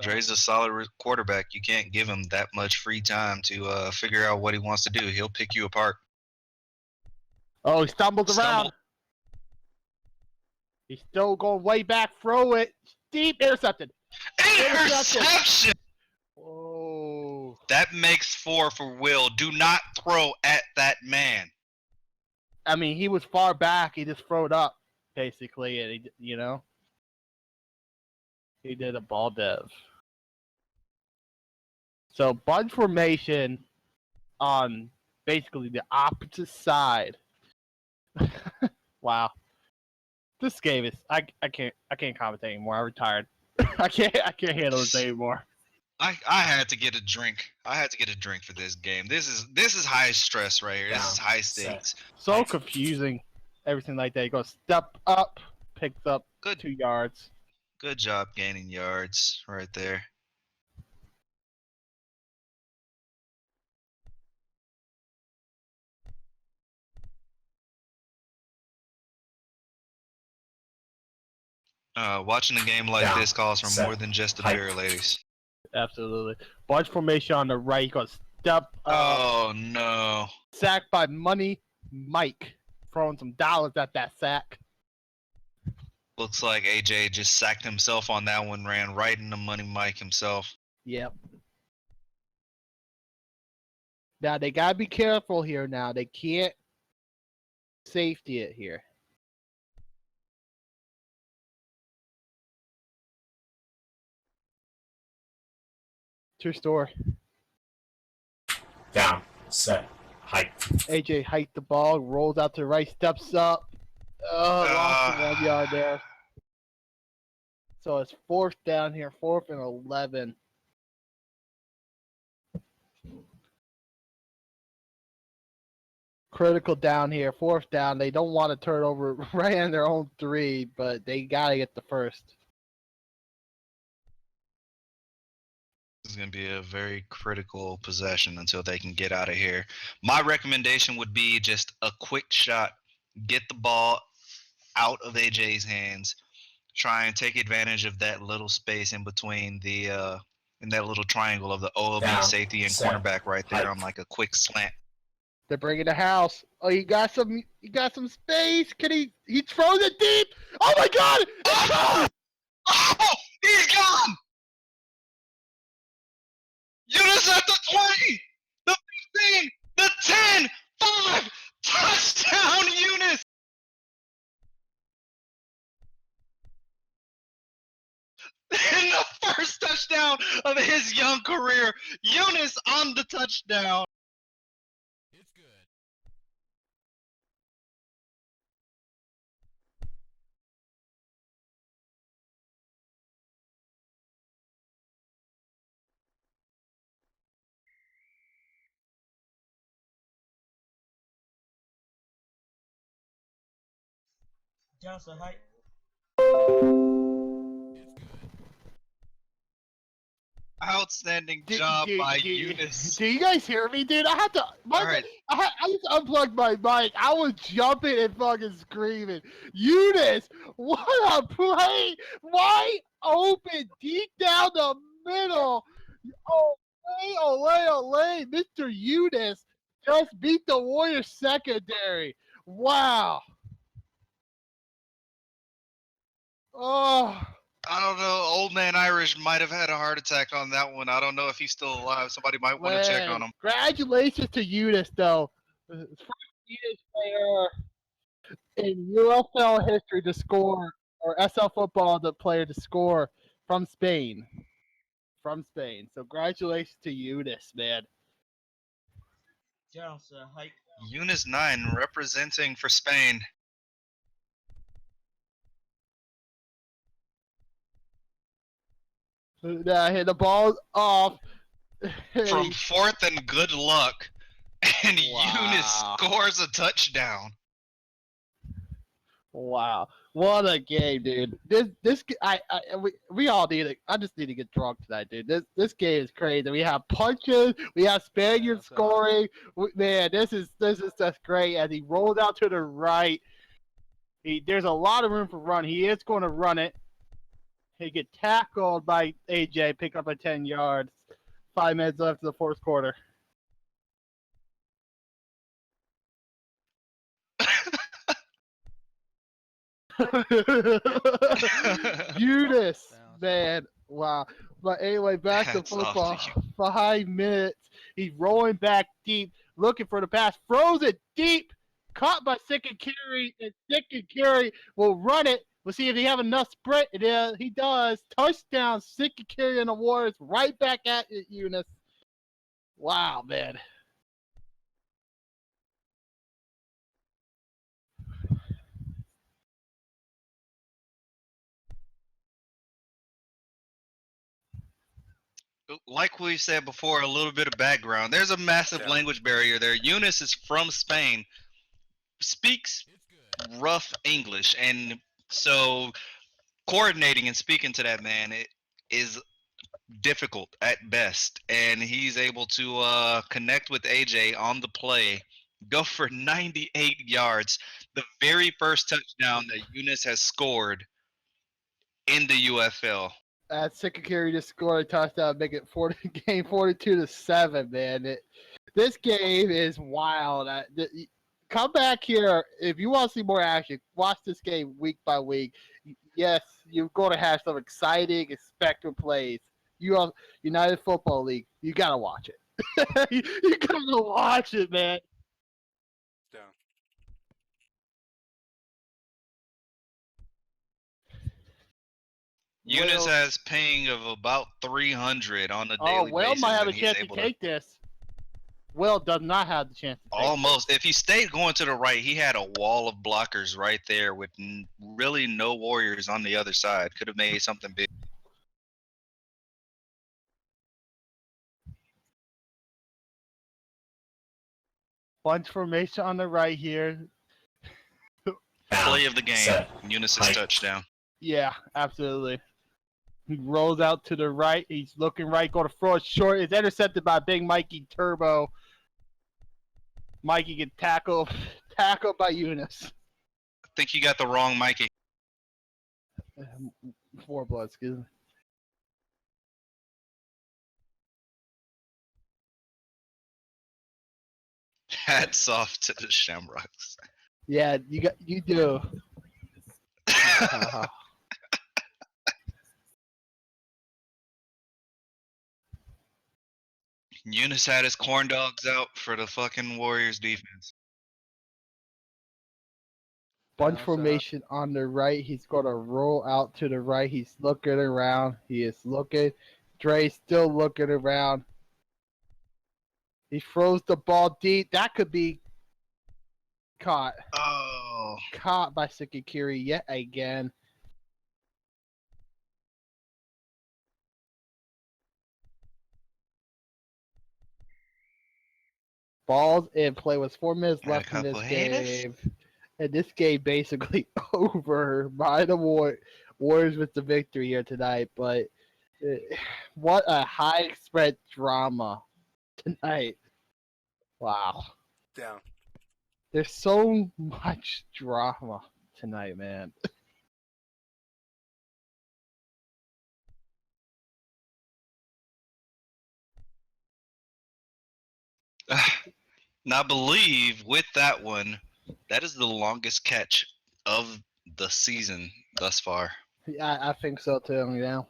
Dre's a solid quarterback. You can't give him that much free time to figure out what he wants to do. He'll pick you apart. Oh, he stumbled around. He's still going way back. Throw it. Deep. Intercepted. Interception! Whoa. That makes 4 for Will. Do not throw at that man. I mean, he was far back. He just throwed up, basically, and he did a ball dev. So bunch formation on basically the opposite side. Wow. This game is I can't commentate anymore. I'm retired. I can't handle this anymore. I had to get a drink. I had to get a drink for this game. This is high stress right here. This is high stakes. So confusing. Everything like that. You go step up, picks up Good. 2 yards. Good job gaining yards right there. Watching a game like this calls for more than just a beer, ladies. Absolutely. Bunch formation on the right. You go step up. Oh no. Sacked by Money Mike. Throwing some dollars at that sack. Looks like AJ just sacked himself on that one, ran right into Money Mike himself. Yep. Now they gotta be careful here now. They can't safety it here. True story. Down, set, hike. AJ hiked the ball, rolls out to the right, steps up. Lost the 1 yard there. So it's 4th down here, 4th and 11. Critical down here, 4th down. They don't want to turn over right on their own 3, but they gotta get the first. This is going to be a very critical possession until they can get out of here. My recommendation would be just a quick shot. Get the ball out of AJ's hands. Try and take advantage of that little space in between the in that little triangle of the OLB safety and cornerback right there on like a quick slant. They're bringing the house. Oh, you got some space. Can he throws it deep? Oh my God! Oh, he's gone! Eunice at the 20, the 15, the 10, 5, touchdown Eunice! In the first touchdown of his young career, Eunice on the touchdown. It's good. Johnson, height. Outstanding job by Eunice. Do you guys hear me, dude? I had to. Alright. I just unplugged my mic. I was jumping and fucking screaming. Eunice, what a play! Wide open, deep down the middle. Olay, Mr. Eunice just beat the Warriors secondary. Wow. Oh. I don't know. Old man Irish might have had a heart attack on that one. I don't know if he's still alive. Somebody might want to check on him. Congratulations to Eunice, though. First Eunice player in UFL history to score, or SL football the player to score from Spain. From Spain. So congratulations to Eunice, man. Johnson, height. Eunice 9 representing for Spain. Hit the ball off. From 4th and good luck. And Eunice scores a touchdown. Wow. What a game, dude. We all need it. I just need to get drunk tonight, dude. This game is crazy. We have punches, we have Spaniards scoring. Man, this is just great. As he rolls out to the right, there's a lot of room for run. He is going to run it. He get tackled by AJ, pick up a 10 yards. 5 minutes left in the 4th quarter. Eunice, man, wow. But anyway, back to Hats off football. to you. 5 minutes. He's rolling back deep, looking for the pass. Throws it deep. Caught by Sikakiri, and Sikakiri will run it. We'll see if he have enough sprint. It is. He does. Touchdown, Sikakiri and the Warriors. Right back at it, Eunice. Wow, man. Like we said before, a little bit of background. There's a massive Yeah. language barrier there. Eunice is from Spain, speaks rough English, and so coordinating and speaking to that man it is difficult at best. And he's able to connect with AJ on the play, go for 98 yards, the very first touchdown that Eunice has scored in the UFL. Sikakiri just scored a touchdown, make it 40 game 42-7. Man, this game is wild. Come back here if you want to see more action. Watch this game week by week. Yes, you're going to have some exciting, spectacular plays. You are United Football League. You gotta watch it. you gotta watch it, man. Down. Eunice Will- has ping of about 300 on a Oh, daily Will basis. might have a and he's chance to able take this. Will does not have the chance to take almost. If he stayed going to the right, he had a wall of blockers right there with really no Warriors on the other side. Could have made something big. Bunch formation on the right here. Play of the game. Set. Eunice's touchdown. Yeah, absolutely. He rolls out to the right. He's looking right, going to throw it short. It's intercepted by Big Mikey Turbo. Mikey get tackled by Eunice. I think you got the wrong Mikey. 4 blood, excuse me. Hats off to the Shamrocks. Yeah, you do. Eunice had his corn dogs out for the fucking Warriors defense. Bunch formation on the right. He's going to roll out to the right. He's looking around. He is looking. Dre's still looking around. He throws the ball deep. That could be caught. Oh. Caught by Sikakiri yet again. Balls in play was 4 minutes Had a left in this couple haters. game. And this game basically over by the Warriors with the victory here tonight. But what a high spread drama tonight. Wow. Down. There's so much drama tonight, man. And I believe with that one, that is the longest catch of the season thus far. Yeah, I think so too. Yeah.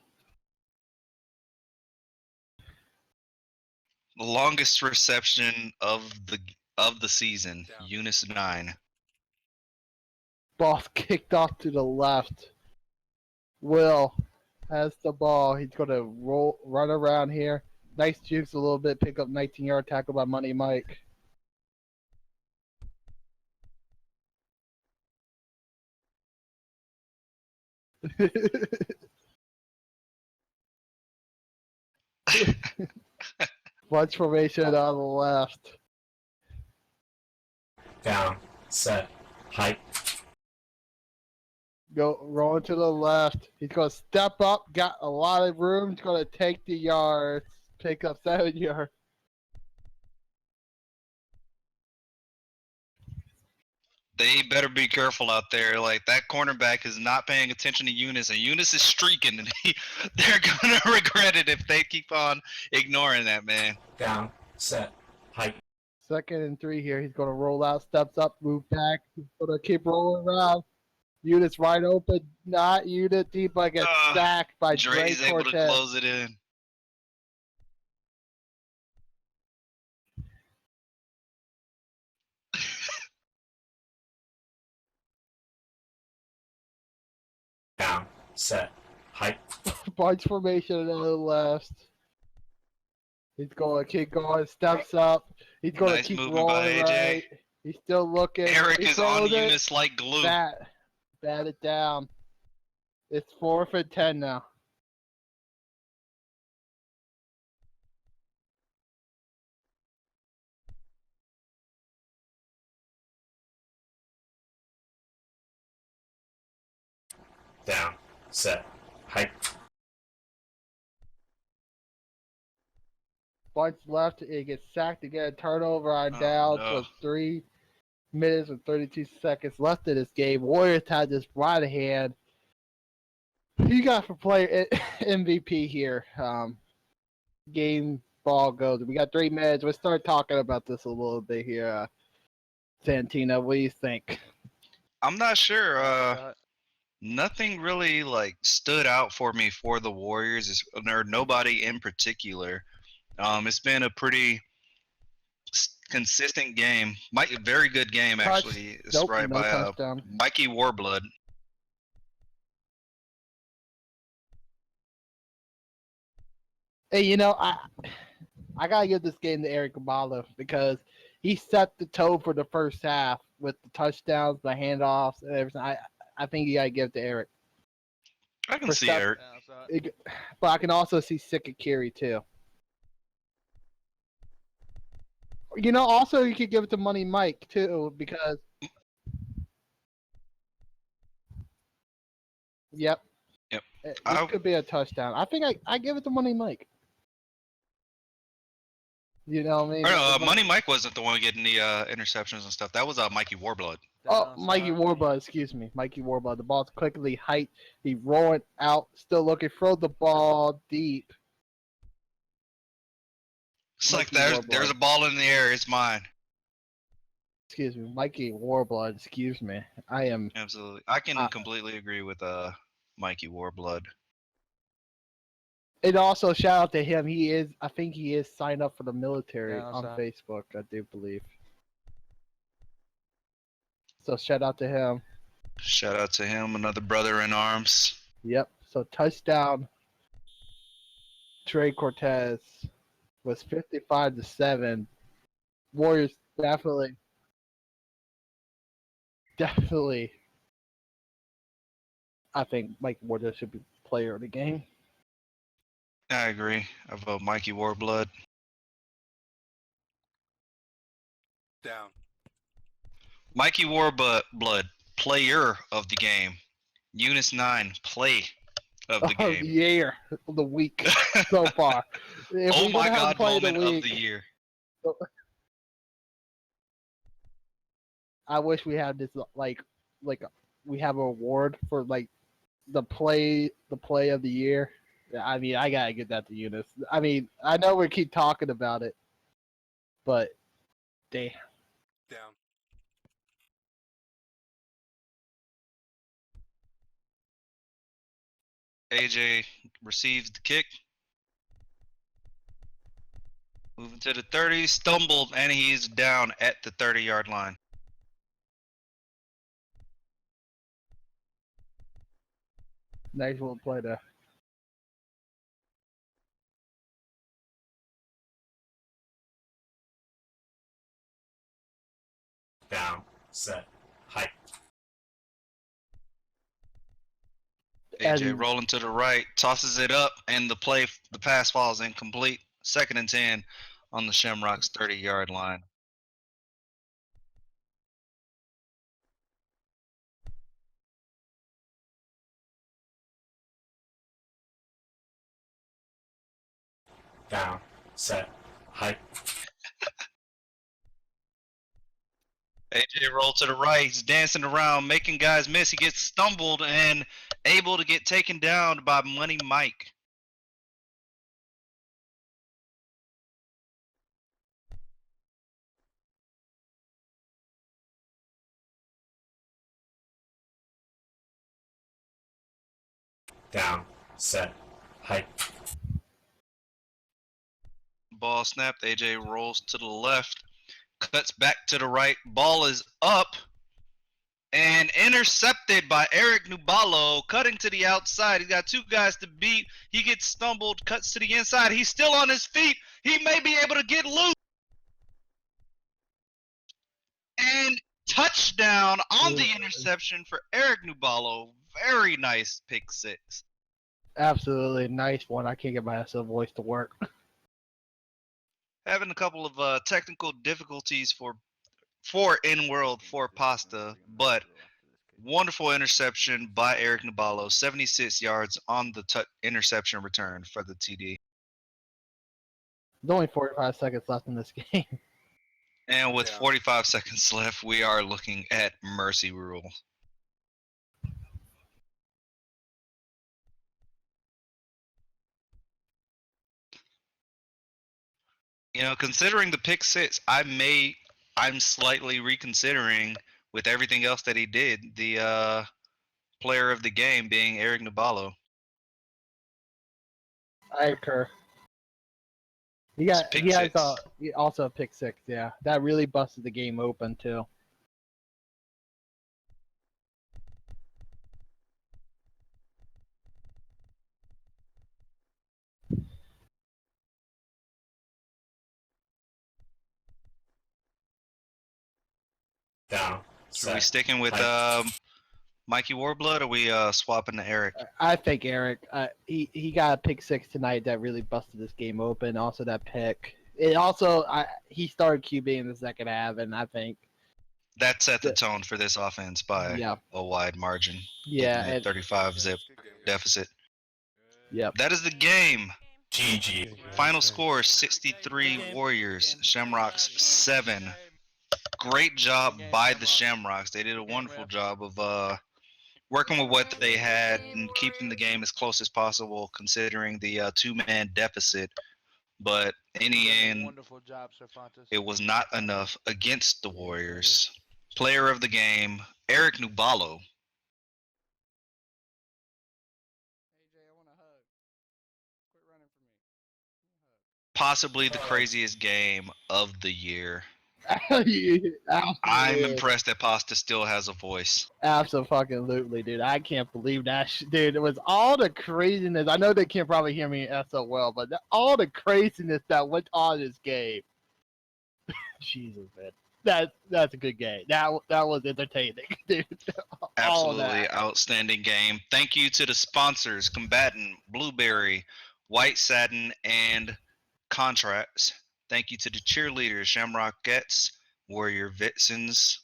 The longest reception of the season. Eunice 9. Ball kicked off to the left. Will has the ball. He's going to run around here. Nice jukes a little bit. Pick up 19-yard tackle by Money Mike. Bunch formation on the left. Down. Set. Height. Go rolling to the left. He's going to step up. Got a lot of room. He's going to take the yards. Pick up 7 yards. They better be careful out there. Like, that cornerback is not paying attention to Eunice, and Eunice is streaking, and they're going to regret it if they keep on ignoring that, man. Down. Set. Height. 2nd and 3 here. He's going to roll out, steps up, move back. He's going to keep rolling around. Unit's wide open. Not Unit. Depot gets sacked by Dre Dre's able to Cortez. close it in. Down, set, hike. Bunch formation to the left. He's going to keep going. Steps up. He's going Nice to keep movement by rolling AJ. right. He's still looking. Eric He is on throws it. Eunice like glue. Bat it down. It's 4th and 10 now. Down, set, hike. Bunch left. He gets sacked to get a turnover on Oh, downs no. with 3 minutes and 32 seconds left in this game. Warriors had this right hand. You got for player MVP here. Game ball goes. We got 3 minutes. We'll start talking about this a little bit here. Santina, what do you think? I'm not sure. Shot. Nothing really like stood out for me for the Warriors, or nobody in particular. It's been a pretty consistent game. Very good game actually. It's Nope, right no by touchdown. Mikey Warblood. Hey, you know, I gotta give this game to Eric Kamala because he set the tone for the first half with the touchdowns, the handoffs, and everything. I think you gotta give it to Eric. I can For see stuff- Eric. But I can also see Sikakiri too. You know, also you could give it to Money Mike too because. Yep. Yep. This could be a touchdown. I think I give it to Money Mike. You know what I mean? Money Mike wasn't the one getting the interceptions and stuff. That was Mikey Warblood. Oh, Mikey Warblood, excuse me. Mikey Warblood. The ball's quickly height. He rolling out, still looking, throw the ball deep. It's Mikey like there's Warblood. a ball in the air. It's mine. Excuse me, Mikey Warblood, excuse me. I am Absolutely. I can completely agree with Mikey Warblood. And also shout out to him. I think he is signed up for the military Yeah, on so- Facebook, I do believe. So shout out to him. Shout out to him, another brother in arms. Yep. So touchdown. Trey Cortez was 55-7. Warriors definitely. I think Mike Ward should be player of the game. I agree. I vote Mikey Warblood. Down. Mikey Warblood, player of the game. Eunice 9, play of the game. Yeah, the week so far. If Oh we're my gonna have God, play moment the of week, the year. I wish we had this like we have an award for like the play of the year. I mean, I gotta get that to Eunice. I mean, I know we keep talking about it, but damn. Down. AJ receives the kick. Moving to the 30, stumbled, and he's down at the 30-yard line. Nice little play there. Down, set, hike. AJ And- rolling to the right, tosses it up, and the pass falls incomplete. 2nd and 10 on the Shamrocks 30-yard line. Down, set, hike. AJ rolled to the right. He's dancing around, making guys miss. He gets stumbled and able to get taken down by Money Mike. Down. Set. Hike. Ball snapped. AJ rolls to the left, cuts back to the right. Ball is up and intercepted by Eric Nubalo, cutting to the outside. He's got two guys to beat. He gets stumbled, cuts to the inside. He's still on his feet. He may be able to get loose. And touchdown on the interception for Eric Nubalo. Very nice pick six. Absolutely nice one. I can't get my SL voice to work. Having a couple of technical difficulties for in-world for Pasta, but wonderful interception by Eric Nubalo. 76 yards on the interception return for the TD. There's only 45 seconds left in this game. And with 45 seconds left, we are looking at mercy rule. You know, considering the pick six, I'm slightly reconsidering with everything else that he did, the player of the game being Eric Nubalo. I concur. He has also a pick six, yeah. That really busted the game open too. Down. Are we sticking with Mikey Warblood, or are we swapping to Eric? I think Eric. He got a pick six tonight that really busted this game open. Also that pick. It also he started QB in the second half, and I think that set the tone for this offense by a wide margin. Yeah, at 35 zip deficit. Yep. That is the game. GG. Final score 63 Warriors, Shamrocks 7. Great job by the Shamrocks. They did a wonderful job of working with what they had and keeping the game as close as possible considering the two-man deficit. But in the end, Wonderful job, Cervantes. it was not enough against the Warriors. Player of the game, Eric Nubalo. AJ, I want a hug. Quit running from me. Possibly the craziest game of the year. I'm I'm impressed that Pasta still has a voice. Absolutely, dude. I can't believe that, dude. It was all the craziness. I know they can't probably hear me so well, but all the craziness that went on this game. Jesus, man. That's a good game. That was entertaining, dude. Absolutely outstanding game. Thank you to the sponsors: Combatant, Blueberry, White Satin, and Contracts. Thank you to the cheerleaders, Shamrockettes, Warrior Vixens.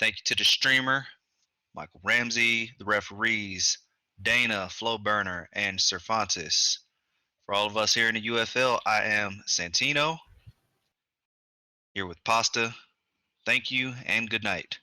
Thank you to the streamer, Michael Ramsey, the referees, Dana, Flo Burner, and Cervantes. For all of us here in the UFL, I am Santino, here with Pasta. Thank you and good night.